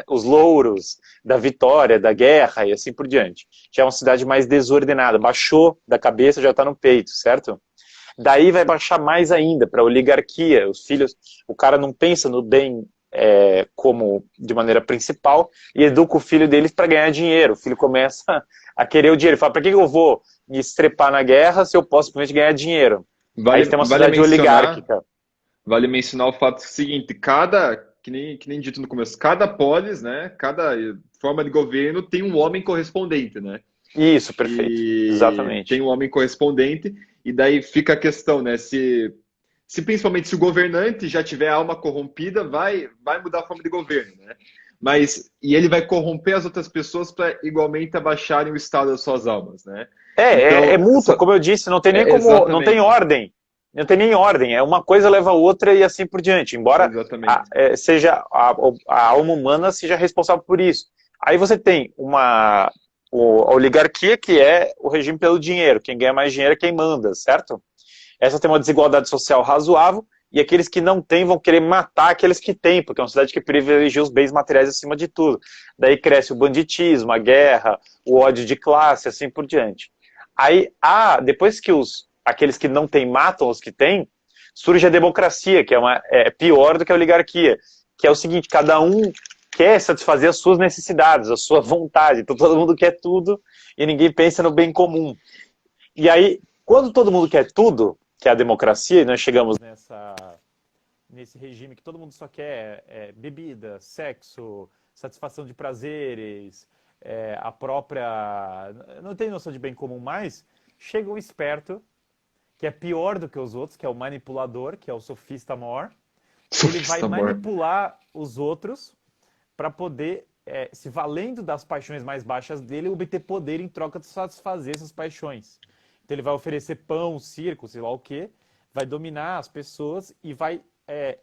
os louros da vitória, da guerra e assim por diante. Já é uma cidade mais desordenada, baixou da cabeça, já está no peito, certo? Daí vai baixar mais ainda para a oligarquia, os filhos, o cara não pensa no bem como de maneira principal e educa o filho deles para ganhar dinheiro. O filho começa a querer o dinheiro, fala, para que eu vou me estrepar na guerra se eu posso simplesmente ganhar dinheiro? Aí você tem uma cidade oligárquica. Vale mencionar o fato seguinte, que nem dito no começo, cada polis, né, cada forma de governo tem um homem correspondente, né? Isso, perfeito. E Exatamente. tem um homem correspondente, e daí fica a questão, né, se principalmente se o governante já tiver alma corrompida, vai mudar a forma de governo, né? E ele vai corromper as outras pessoas para igualmente abaixarem o estado das suas almas, né? É Então, mútuo, como eu disse, não tem nem como, não tem exatamente, ordem. Não tem nem ordem, é uma coisa leva a outra e assim por diante, embora exatamente. a alma humana seja responsável por isso. Aí você tem a oligarquia, que é o regime pelo dinheiro, quem ganha mais dinheiro é quem manda, certo? Essa tem uma desigualdade social razoável, e aqueles que não têm vão querer matar aqueles que têm, porque é uma cidade que privilegia os bens materiais acima de tudo. Daí cresce o banditismo, a guerra, o ódio de classe, assim por diante. Aí, depois que aqueles que não têm matam os que têm, surge a democracia, que é pior do que a oligarquia, que é o seguinte, cada um quer satisfazer as suas necessidades, a sua vontade, então todo mundo quer tudo e ninguém pensa no bem comum. E aí, quando todo mundo quer tudo, que é a democracia, e nós chegamos nesse regime que todo mundo só quer bebida, sexo, satisfação de prazeres, a própria... Não tem noção de bem comum mais, chega um esperto, que é pior do que os outros, que é o manipulador, que é o sofista maior, ele vai manipular os outros para poder, se valendo das paixões mais baixas dele, obter poder em troca de satisfazer essas paixões. Então ele vai oferecer pão, circo, sei lá o quê, vai dominar as pessoas e vai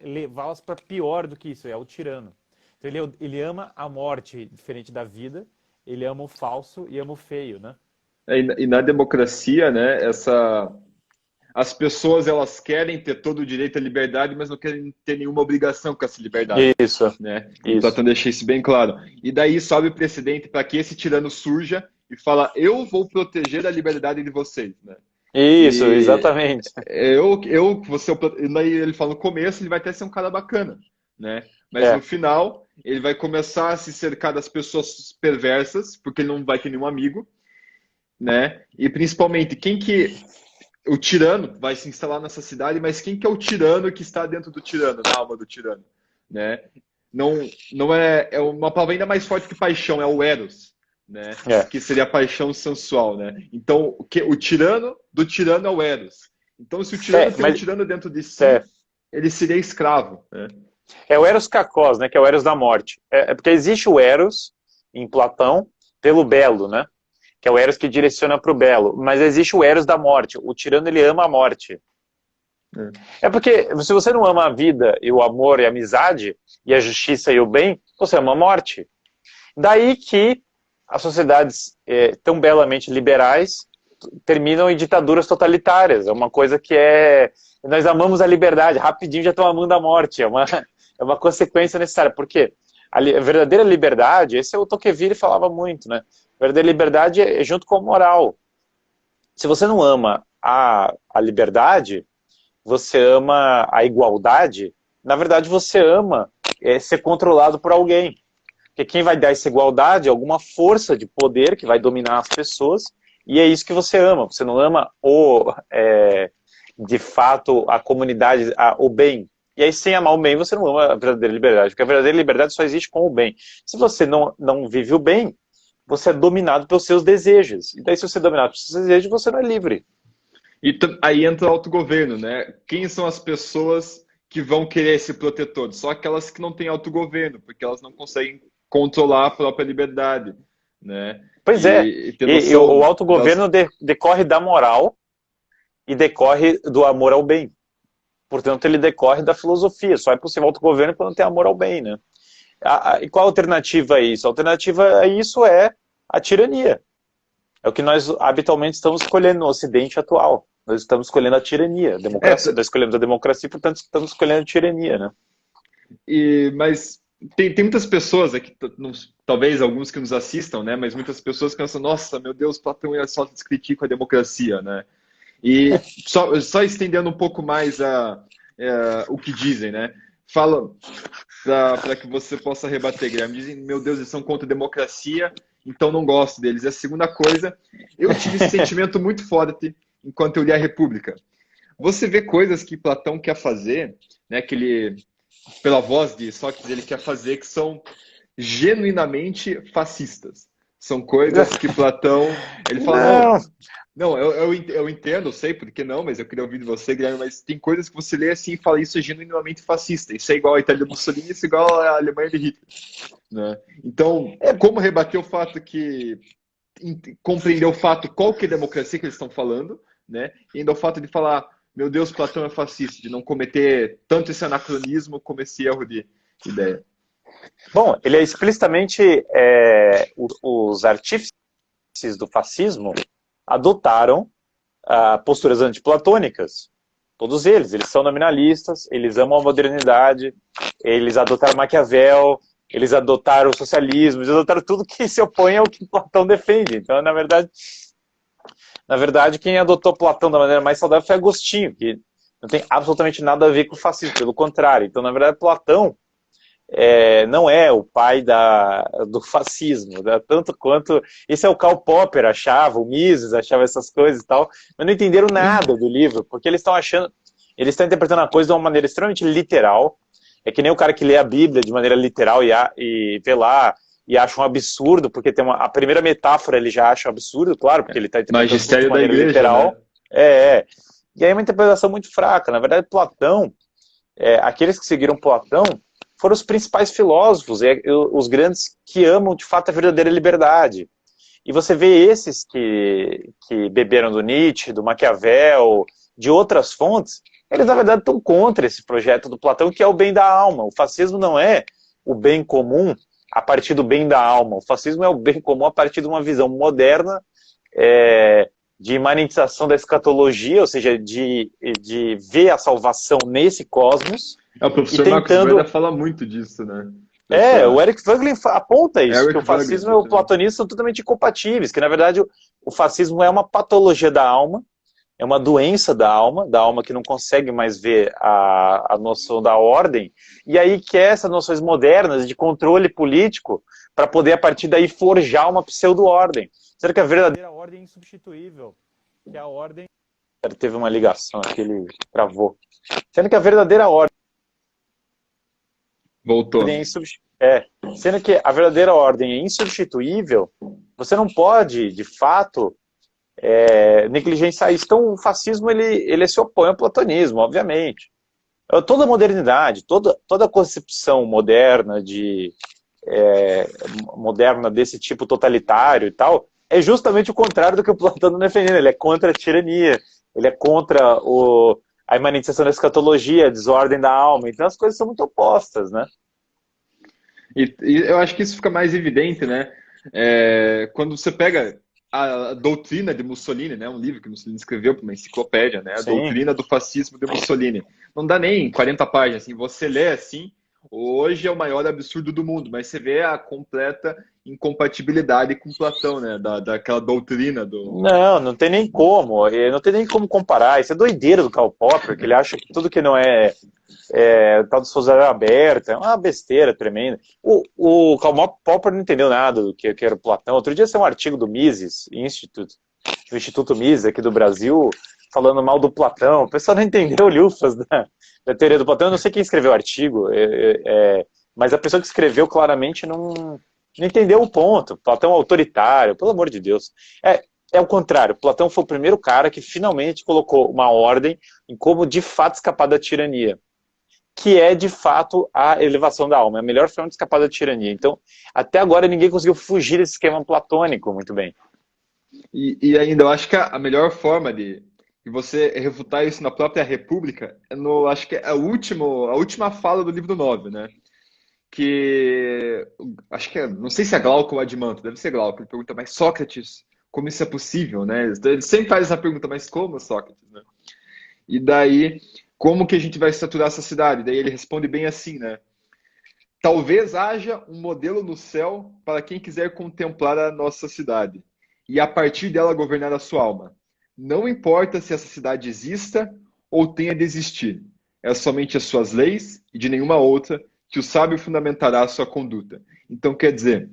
levá-las para pior do que isso, é o tirano. Então ele ama a morte diferente da vida, ele ama o falso e ama o feio, né? E na democracia, né, as pessoas elas querem ter todo o direito à liberdade, mas não querem ter nenhuma obrigação com essa liberdade, Isso, né? Então, isso. eu deixei isso bem claro. E daí sobe o precedente para que esse tirano surja e fala: eu vou proteger a liberdade de vocês, né? Isso, E exatamente. e daí ele fala no começo, ele vai até ser um cara bacana, né? Mas no É, final, ele vai começar a se cercar das pessoas perversas, porque ele não vai ter nenhum amigo, né? E principalmente, o tirano vai se instalar nessa cidade, mas quem que é o tirano que está dentro do tirano, na alma do tirano, né? Não, não é uma palavra ainda mais forte que paixão, é o eros, né? é. Que seria a paixão sensual, né? Então, o tirano do tirano é o eros. Então, se o tirano tem um Mas tirano dentro de si, é, ele seria escravo, né? é o Eros Kakos, né, que é o Eros da morte. Porque existe o Eros, em Platão, pelo belo, né? Que é o Eros que direciona para o belo. Mas existe o Eros da morte. O tirano, ele ama a morte. É porque se você não ama a vida e o amor e a amizade, e a justiça e o bem, você ama a morte. Daí que as sociedades tão belamente liberais terminam em ditaduras totalitárias. É uma coisa que nós amamos a liberdade, rapidinho já estão amando a morte. É uma consequência necessária. Por quê? A verdadeira liberdade, esse é o Tocqueville falava muito, né? A verdadeira liberdade é junto com a moral. Se você não ama a liberdade, você ama a igualdade, na verdade você ama ser controlado por alguém. Porque quem vai dar essa igualdade é alguma força de poder que vai dominar as pessoas, e é isso que você ama. Você não ama de fato a comunidade, o bem. E aí, sem amar o bem, você não ama a verdadeira liberdade, porque a verdadeira liberdade só existe com o bem. Se você não vive o bem, você é dominado pelos seus desejos. E daí, se você é dominado pelos seus desejos, você não é livre. E aí entra o autogoverno, né? Quem são as pessoas que vão querer esse protetor? Só aquelas que não têm autogoverno, porque elas não conseguem controlar a própria liberdade, né? Pois é. E ter E o noção autogoverno decorre da moral e decorre do amor ao bem. Portanto, ele decorre da filosofia. Só é possível autogoverno quando tem amor ao bem, né? E qual a alternativa a isso? A alternativa a isso é a tirania. É o que nós habitualmente estamos escolhendo no Ocidente atual. Nós estamos escolhendo a tirania. A democracia, nós escolhemos a democracia, portanto, estamos escolhendo a tirania, né? Mas tem muitas pessoas aqui, talvez alguns que nos assistam, né? Mas muitas pessoas pensam, nossa, meu Deus, Platão é só critica a democracia, né? E só estendendo um pouco mais o que dizem, né? Fala para que você possa rebater, Guilherme. Dizem, meu Deus, eles são contra a democracia, então não gosto deles. E a segunda coisa, eu tive esse sentimento muito forte enquanto eu li a República. Você vê coisas que Platão quer fazer, né? Que ele, pela voz de Sócrates, ele quer fazer que são genuinamente fascistas. São coisas que Platão, ele fala, não, Não, não, eu entendo, eu sei por que não, mas eu queria ouvir de você, Guilherme, mas tem coisas que você lê assim e fala, isso é genuinamente fascista, isso é igual a Itália de Mussolini, isso é igual a Alemanha de Hitler, né? Então, como rebater o fato que, compreender o fato qual que é a democracia que eles estão falando, né? E ainda o fato de falar, meu Deus, Platão é fascista, de não cometer tanto esse anacronismo como esse erro de ideia. bom, ele é explicitamente os artífices do fascismo adotaram posturas antiplatônicas. Todos eles são nominalistas, eles amam a modernidade, eles adotaram Maquiavel, eles adotaram o socialismo, eles adotaram tudo que se opõe ao que Platão defende. Então, na verdade, quem adotou Platão da maneira mais saudável foi Agostinho, que não tem absolutamente nada a ver com o fascismo, pelo contrário. Então, na verdade, Platão não é o pai do fascismo, né? Tanto quanto... Esse é o Karl Popper achava, o Mises achava essas coisas e tal, mas não entenderam nada do livro, porque eles estão interpretando a coisa de uma maneira extremamente literal. É que nem o cara que lê a Bíblia de maneira literal e vê lá e acha um absurdo, porque a primeira metáfora ele já acha um absurdo, claro, porque ele está interpretando tudo de Magistério da maneira igreja, literal. né? E aí é uma interpretação muito fraca. Na verdade, Platão, aqueles que seguiram Platão foram os principais filósofos, os grandes que amam de fato a verdadeira liberdade. E você vê esses que beberam do Nietzsche, do Maquiavel, de outras fontes, eles na verdade estão contra esse projeto do Platão, que é o bem da alma. O fascismo não é o bem comum a partir do bem da alma. O fascismo é o bem comum a partir de uma visão moderna de imanentização da escatologia, ou seja, de ver a salvação nesse cosmos. O E professor Marcos tentando... Weber fala muito disso, né? O Eric Voegelin aponta isso, que Eric o Wagner, fascismo e o platonismo são totalmente incompatíveis, que na verdade o fascismo é uma patologia da alma, é uma doença da alma que não consegue mais ver a noção da ordem, e aí quer essas noções modernas de controle político para poder a partir daí forjar uma pseudo-ordem. Sendo que a verdadeira ordem é insubstituível, que a ordem... Teve uma ligação aqui, ele travou. Sendo que a verdadeira ordem Voltou. Sendo que a verdadeira ordem é insubstituível, você não pode, de fato, negligenciar isso. Então, o fascismo ele se opõe ao platonismo, obviamente. Toda a modernidade, toda a concepção moderna moderna desse tipo totalitário e tal, é justamente o contrário do que o Platão está defendendo. Ele é contra a tirania, ele é contra a imanentização da escatologia, a desordem da alma. Então as coisas são muito opostas, né? E eu acho que isso fica mais evidente, né? Quando você pega a doutrina de Mussolini, né? Um livro que Mussolini escreveu para uma enciclopédia, né? A Sim. doutrina do fascismo de Mussolini. Não dá nem 40 páginas, assim. Você lê assim, hoje é o maior absurdo do mundo, mas você vê a completa incompatibilidade com Platão, né? Daquela doutrina do... Não tem nem como. Não tem nem como comparar. Isso é doideira do Karl Popper, que ele acha que tudo que não tal de sociedade aberta é uma besteira tremenda. O Karl Popper não entendeu nada do que era o Platão. Outro dia saiu um artigo do Mises Institute, do Instituto Mises aqui do Brasil, falando mal do Platão. O pessoal não entendeu lufas da teoria do Platão. Eu não sei quem escreveu o artigo, mas a pessoa que escreveu claramente não entendeu o ponto. Platão é autoritário, pelo amor de Deus. É o contrário. Platão foi o primeiro cara que finalmente colocou uma ordem em como de fato escapar da tirania, que é de fato a elevação da alma. É a melhor forma de escapar da tirania. Então, até agora ninguém conseguiu fugir desse esquema platônico muito bem. E ainda, eu acho que a melhor forma de você refutar isso na própria República acho que é a última fala do livro 9, né? Que acho que não sei se é Glauco ou Adimanto, deve ser Glauco. Ele pergunta, mas Sócrates, como isso é possível, né? Ele sempre faz essa pergunta, mas como, Sócrates, né? E daí, como que a gente vai saturar essa cidade? Daí ele responde bem assim, né? Talvez haja um modelo no céu para quem quiser contemplar a nossa cidade e a partir dela governar a sua alma. Não importa se essa cidade exista ou tenha de existir, é somente as suas leis e de nenhuma outra que o sábio fundamentará a sua conduta. Então, quer dizer,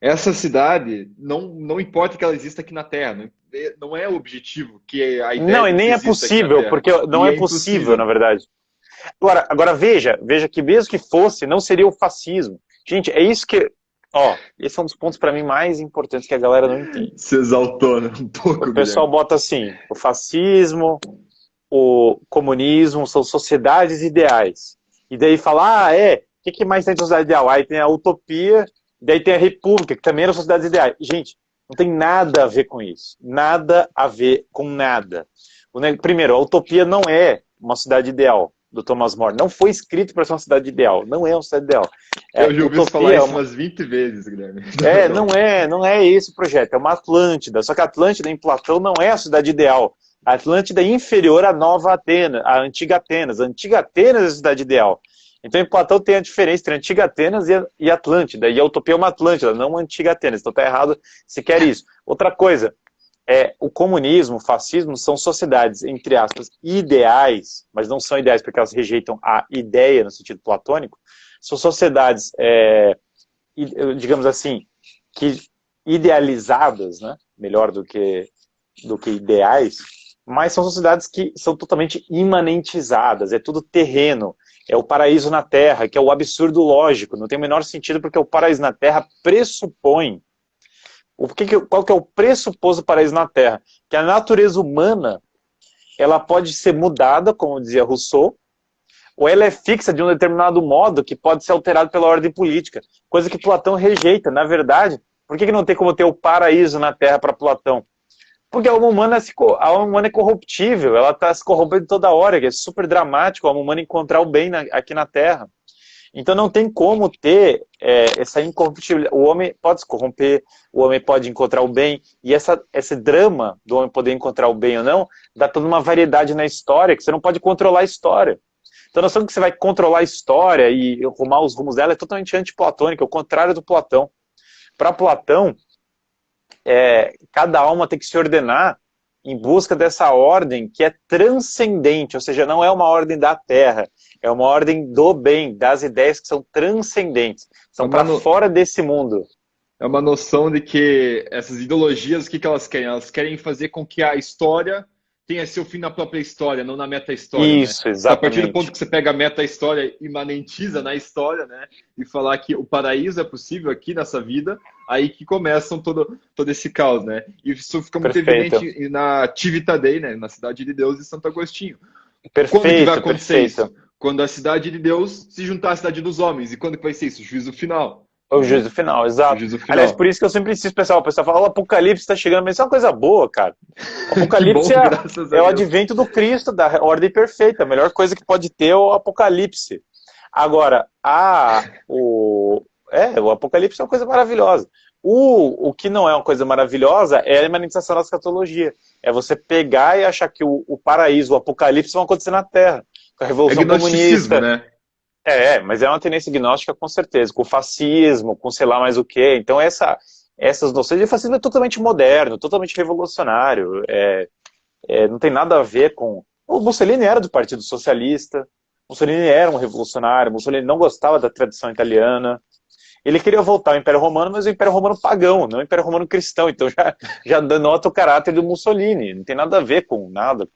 essa cidade, não importa que ela exista aqui na Terra, não é o objetivo que a ideia Não, e de que nem é exista aqui na possível, Terra. porque não E é é possível, na impossível. verdade. Agora veja que mesmo que fosse, não seria o fascismo. Gente, é isso que... Ó, esse é um dos pontos para mim mais importantes que a galera não entende. Se exaltou, né? Um O pouco, pessoal Guilherme. bota assim, o fascismo, o comunismo são sociedades ideais. E daí fala, o que mais tem de sociedade ideal? Aí tem a utopia, daí tem a república, que também eram sociedades ideais. Gente, não tem nada a ver com isso. Nada a ver com nada. Primeiro, a utopia não é uma cidade ideal, do Thomas More. Não foi escrito para ser uma cidade ideal. Não é uma cidade ideal. Eu já ouvi você falar Utopia é isso uma... umas 20 vezes, Guilherme. não é esse o projeto, é uma Atlântida. Só que a Atlântida em Platão não é a cidade ideal. A Atlântida é inferior à Nova Atenas, à Antiga Atenas. A Antiga Atenas é a cidade ideal. Então, em Platão tem a diferença entre Antiga Atenas e Atlântida. E a utopia é uma Atlântida, não uma Antiga Atenas. Então, está errado se quer isso. Outra coisa, o comunismo, o fascismo são sociedades, entre aspas, ideais, mas não são ideais porque elas rejeitam a ideia no sentido platônico. São sociedades, digamos assim, que idealizadas, né? Melhor do que ideais, mas são sociedades que são totalmente imanentizadas, é tudo terreno, é o paraíso na Terra, que é o absurdo lógico, não tem o menor sentido porque o paraíso na Terra pressupõe, qual que é o pressuposto do paraíso na Terra? Que a natureza humana, ela pode ser mudada, como dizia Rousseau, ou ela é fixa de um determinado modo que pode ser alterado pela ordem política, coisa que Platão rejeita. Na verdade, por que não tem como ter o paraíso na Terra para Platão? Porque a alma humana é corruptível, ela está se corrompendo toda hora, é super dramático a alma humana encontrar o bem aqui na Terra. Então não tem como ter essa incorruptibilidade. O homem pode se corromper, o homem pode encontrar o bem, e esse drama do homem poder encontrar o bem ou não, dá toda uma variedade na história, que você não pode controlar a história. Então a noção que você vai controlar a história e arrumar os rumos dela é totalmente antiplatônica, é o contrário do Platão. Para Platão, cada alma tem que se ordenar em busca dessa ordem que é transcendente, ou seja, não é uma ordem da Terra, é uma ordem do bem, das ideias que são transcendentes, são para fora desse mundo. É uma noção de que essas ideologias, o que elas querem? Elas querem fazer com que a história tenha seu fim na própria história, não na meta-história. Isso, né? exatamente. Então, a partir do ponto que você pega a meta-história e imanentiza na história, né? E falar que o paraíso é possível aqui nessa vida, aí que começam todo esse caos, né? E isso fica muito evidente na Tivita Dei, né? Na Cidade de Deus de Santo Agostinho. Quando que vai acontecer isso? Quando a Cidade de Deus se juntar à Cidade dos homens. E quando que vai ser isso? O juízo final. O juízo final, exato. O juízo final. Aliás, por isso que eu sempre insisto, pessoal. O pessoal fala, o Apocalipse está chegando, mas isso é uma coisa boa, cara. O Apocalipse é o advento do Cristo, da ordem perfeita. A melhor coisa que pode ter é o Apocalipse. Agora, o Apocalipse é uma coisa maravilhosa. O que não é uma coisa maravilhosa é a imanentização da escatologia. É você pegar e achar que o paraíso, o Apocalipse vão acontecer na Terra. Com a Revolução Comunista. Né? Mas é uma tendência gnóstica com certeza, com o fascismo, com sei lá mais o quê. Então essas noções de fascismo é totalmente moderno, totalmente revolucionário. Não tem nada a ver com... O Mussolini era do Partido Socialista, Mussolini era um revolucionário, Mussolini não gostava da tradição italiana. Ele queria voltar ao Império Romano, mas o Império Romano pagão, não o Império Romano cristão. Então já denota o caráter do Mussolini. Não tem nada a ver com nada.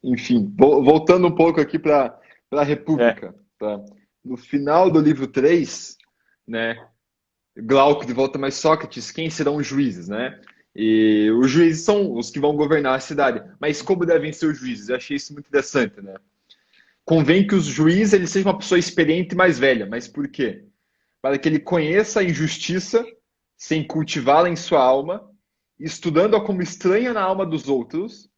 Enfim, voltando um pouco aqui para a República. Tá? No final do livro 3, né, Glauco de volta mais Sócrates, quem serão os juízes, né? E os juízes são os que vão governar a cidade. Mas como devem ser os juízes? Eu achei isso muito interessante, né? Convém que os juízes ele seja uma pessoa experiente e mais velha. Mas por quê? Para que ele conheça a injustiça sem cultivá-la em sua alma, estudando-a como estranha na alma dos outros,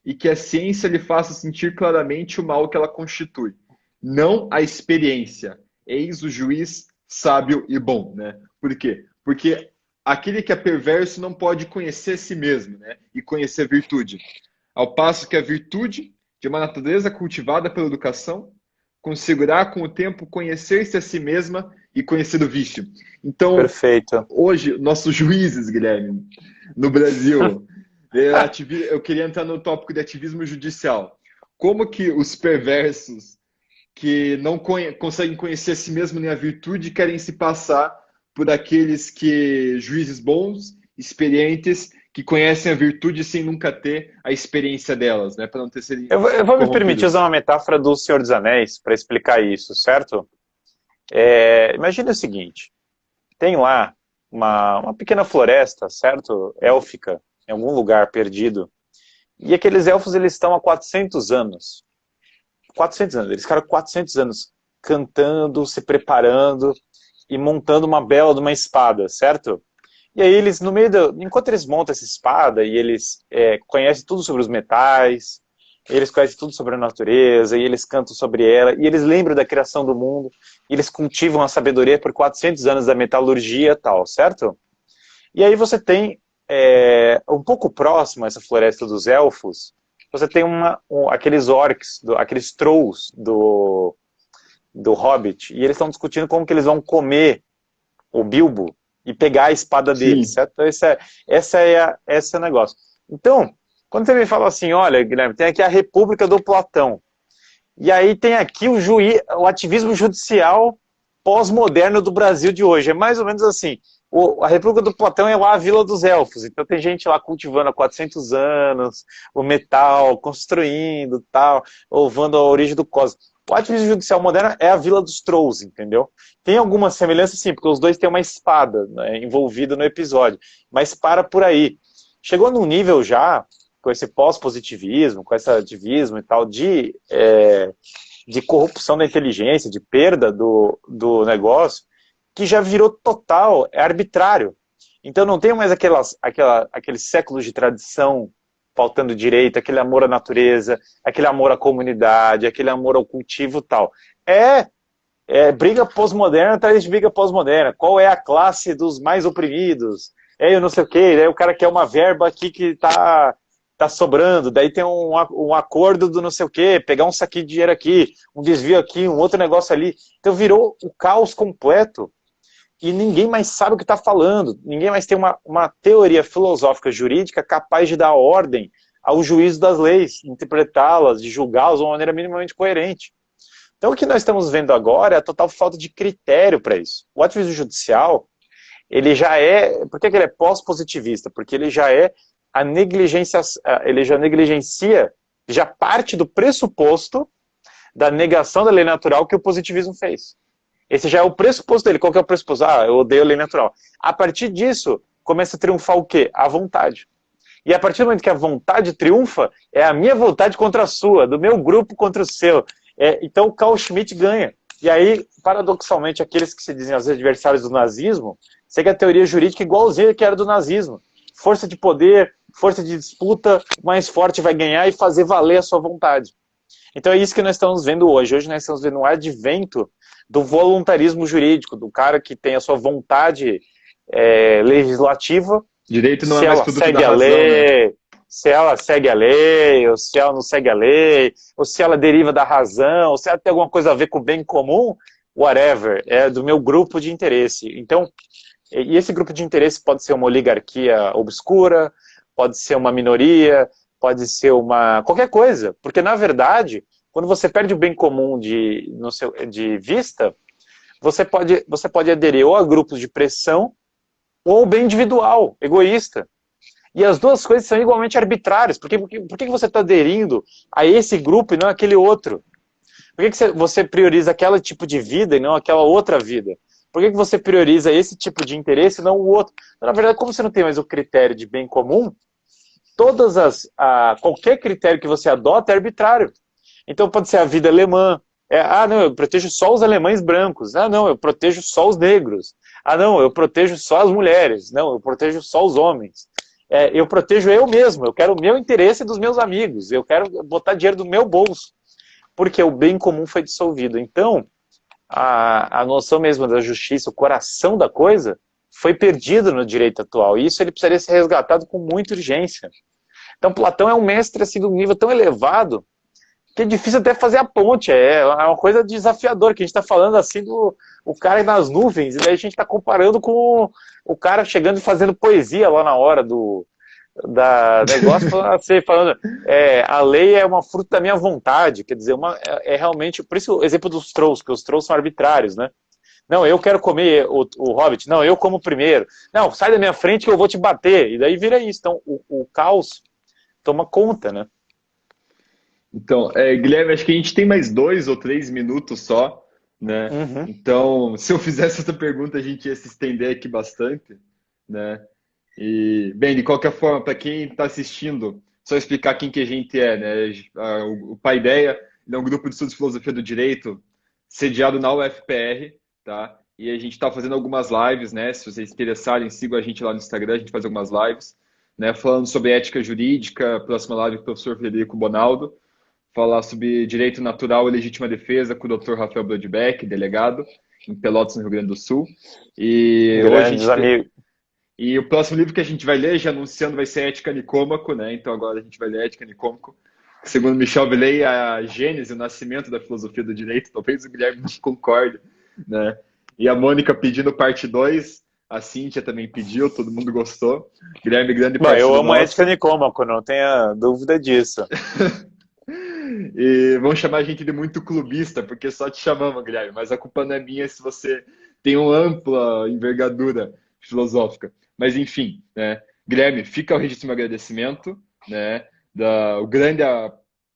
e que a ciência lhe faça sentir claramente o mal que ela constitui. Não a experiência. Eis o juiz sábio e bom. Né? Por quê? Porque aquele que é perverso não pode conhecer si mesmo, né? E conhecer virtude. Ao passo que a virtude, de uma natureza cultivada pela educação, conseguirá com o tempo conhecer-se a si mesma e conhecer o vício. Então, Perfeito. hoje, nossos juízes, Guilherme, no Brasil, eu queria entrar no tópico de ativismo judicial. Como que os perversos que não conseguem conhecer a si mesmo nem a virtude querem se passar por aqueles que, juízes bons, experientes, que conhecem a virtude sem nunca ter a experiência delas, né? Para não ter sido Eu vou me permitir corrompidos. usar uma metáfora do Senhor dos Anéis para explicar isso, certo? Imagine o seguinte, tem lá uma pequena floresta, certo? Élfica, em algum lugar perdido. E aqueles elfos, eles estão há 400 anos. 400 anos, eles ficaram 400 anos cantando, se preparando e montando uma bela de uma espada, certo? E aí eles, enquanto eles montam essa espada e eles conhecem tudo sobre os metais, eles conhecem tudo sobre a natureza, e eles cantam sobre ela, e eles lembram da criação do mundo, e eles cultivam a sabedoria por 400 anos da metalurgia e tal, certo? E aí você tem, um pouco próximo a essa floresta dos elfos, você tem aqueles orcs, aqueles trolls do Hobbit, e eles estão discutindo como que eles vão comer o Bilbo e pegar a espada dele, Sim. certo? Esse é o negócio. Então, quando você me fala assim, olha, Guilherme, tem aqui a República do Platão, e aí tem aqui o ativismo judicial pós-moderno do Brasil de hoje, é mais ou menos assim, a República do Platão é lá a Vila dos Elfos, então tem gente lá cultivando há 400 anos, o metal, construindo, tal, louvando a origem do cosmos. O ativismo judicial moderno é a Vila dos Trolls, entendeu? Tem alguma semelhança, sim, porque os dois têm uma espada, né, envolvida no episódio, mas para por aí. Chegou num nível já, com esse pós-positivismo, com esse ativismo e tal, de corrupção da inteligência, de perda do negócio, que já virou total, é arbitrário. Então não tem mais aqueles séculos de tradição faltando direito, aquele amor à natureza, aquele amor à comunidade, aquele amor ao cultivo e tal. Briga pós-moderna atrás de briga pós-moderna. Qual é a classe dos mais oprimidos? Eu não sei o quê, daí o cara quer uma verba aqui que tá sobrando, daí tem um acordo do não sei o quê, pegar um saquinho de dinheiro aqui, um desvio aqui, um outro negócio ali. Então virou o caos completo e ninguém mais sabe o que está falando, ninguém mais tem uma teoria filosófica jurídica capaz de dar ordem ao juízo das leis, interpretá-las, de julgá-las de uma maneira minimamente coerente. Então o que nós estamos vendo agora é a total falta de critério para isso. O ativismo judicial, ele já por que ele é pós-positivista? Porque ele já a negligência, ele já negligencia, já parte do pressuposto da negação da lei natural que o positivismo fez. Esse já é o pressuposto dele. Qual que é o pressuposto? Eu odeio a lei natural. A partir disso, começa a triunfar o quê? A vontade. E a partir do momento que a vontade triunfa, é a minha vontade contra a sua, do meu grupo contra o seu. Então o Carl Schmitt ganha. E aí, paradoxalmente, aqueles que se dizem os adversários do nazismo, seguem a teoria jurídica igualzinha que era do nazismo. Força de poder, força de disputa, o mais forte vai ganhar e fazer valer a sua vontade. Então é isso que nós estamos vendo hoje. Hoje nós estamos vendo um advento do voluntarismo jurídico, do cara que tem a sua vontade legislativa, Direito não se é mais ela produto segue da a razão, né? lei, se ela segue a lei, ou se ela não segue a lei, ou se ela deriva da razão, ou se ela tem alguma coisa a ver com o bem comum, whatever, é do meu grupo de interesse. Então, e esse grupo de interesse pode ser uma oligarquia obscura, pode ser uma minoria, pode ser qualquer coisa, porque na verdade, quando você perde o bem comum de vista, você pode aderir ou a grupos de pressão ou ao bem individual, egoísta. E as duas coisas são igualmente arbitrárias. Por que você está aderindo a esse grupo e não aquele outro? Por que você prioriza aquele tipo de vida e não aquela outra vida? Por que você prioriza esse tipo de interesse e não o outro? Então, na verdade, como você não tem mais o critério de bem comum, qualquer critério que você adota é arbitrário. Então pode ser a vida alemã. Não, eu protejo só os alemães brancos. Não, eu protejo só os negros. Não, eu protejo só as mulheres. Não, eu protejo só os homens. Eu protejo eu mesmo. Eu quero o meu interesse dos meus amigos. Eu quero botar dinheiro do meu bolso. Porque o bem comum foi dissolvido. Então, a noção mesmo da justiça, o coração da coisa, foi perdido no direito atual. E isso ele precisaria ser resgatado com muita urgência. Então Platão é um mestre assim, de um nível tão elevado que é difícil até fazer a ponte, é uma coisa desafiadora, que a gente está falando assim do o cara nas nuvens, e daí a gente está comparando com o cara chegando e fazendo poesia lá na hora da negócio, falando assim, a lei é uma fruta da minha vontade, quer dizer, realmente, por isso o exemplo dos trolls, que os trolls são arbitrários, né? Não, eu quero comer o Hobbit, não, eu como primeiro, não, sai da minha frente que eu vou te bater, e daí vira isso, então o caos toma conta, né? Então, Guilherme, acho que a gente tem mais 2 ou 3 minutos só, né? Uhum. Então, se eu fizesse essa pergunta, a gente ia se estender aqui bastante, né? E, bem, de qualquer forma, para quem está assistindo, só explicar quem que a gente é, né? O Paideia é um grupo de estudos de filosofia do direito sediado na UFPR, tá? E a gente está fazendo algumas lives, né? Se vocês se interessarem, sigam a gente lá no Instagram, a gente faz algumas lives, né? Falando sobre ética jurídica, próxima live com o professor Frederico Bonaldo, falar sobre direito natural e legítima defesa com o Dr. Rafael Brodbeck, delegado, em Pelotas, no Rio Grande do Sul. E hoje a Grandes gente tem... amigos. E o próximo livro que a gente vai ler, já anunciando, vai ser Ética Nicômaco, né? Então agora a gente vai ler Ética Nicômaco. Segundo Michel Villei, a gênese, o nascimento da filosofia do direito. Talvez o Guilherme não concorde, né? E a Mônica pedindo parte 2, a Cíntia também pediu, todo mundo gostou. Guilherme, grande Bom, eu parceiro amo nosso. ética nicômaco, não tenha dúvida disso. E vão chamar a gente de muito clubista, porque só te chamamos, Guilherme, mas a culpa não é minha se você tem uma ampla envergadura filosófica. Mas enfim, né? Guilherme, fica o registro do meu agradecimento, né? O grande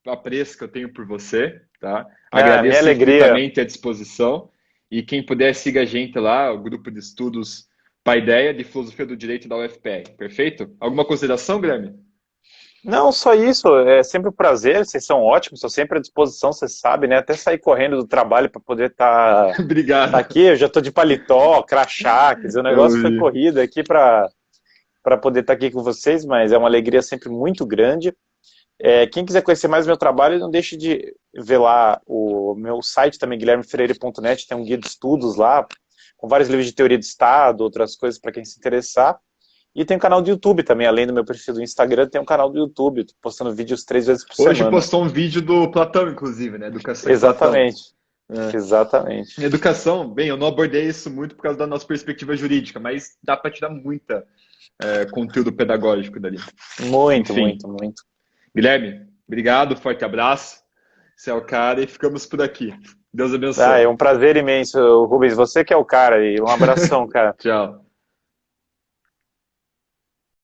apreço que eu tenho por você, tá? Minha Agradeço alegria. infinitamente a disposição. E quem puder, siga a gente lá, o grupo de estudos Paideia de Filosofia do Direito da UFPR. Perfeito? Alguma consideração, Guilherme? Não, só isso, é sempre um prazer, vocês são ótimos, estou sempre à disposição, vocês sabem, né? Até sair correndo do trabalho para poder estar Obrigado. aqui, eu já estou de paletó, crachá, quer dizer, o negócio foi corrido aqui para poder estar aqui com vocês, mas é uma alegria sempre muito grande. Quem quiser conhecer mais meu trabalho, não deixe de ver lá o meu site também, guilhermefreire.net, tem um guia de estudos lá, com vários livros de teoria de Estado, outras coisas para quem se interessar. E tem um canal do YouTube também, além do meu perfil do Instagram, tem um canal do YouTube, tô postando vídeos 3 vezes por Hoje semana. postou um vídeo do Platão, inclusive, né? Educação Exatamente, e Platão. exatamente. Educação, bem, eu não abordei isso muito por causa da nossa perspectiva jurídica, mas dá para tirar muita conteúdo pedagógico dali. Muito, Enfim. muito, muito. Guilherme, obrigado, forte abraço. Você é o cara e ficamos por aqui. Deus abençoe. É um prazer imenso, Rubens, você que é o cara aí. Um abração, cara. Tchau.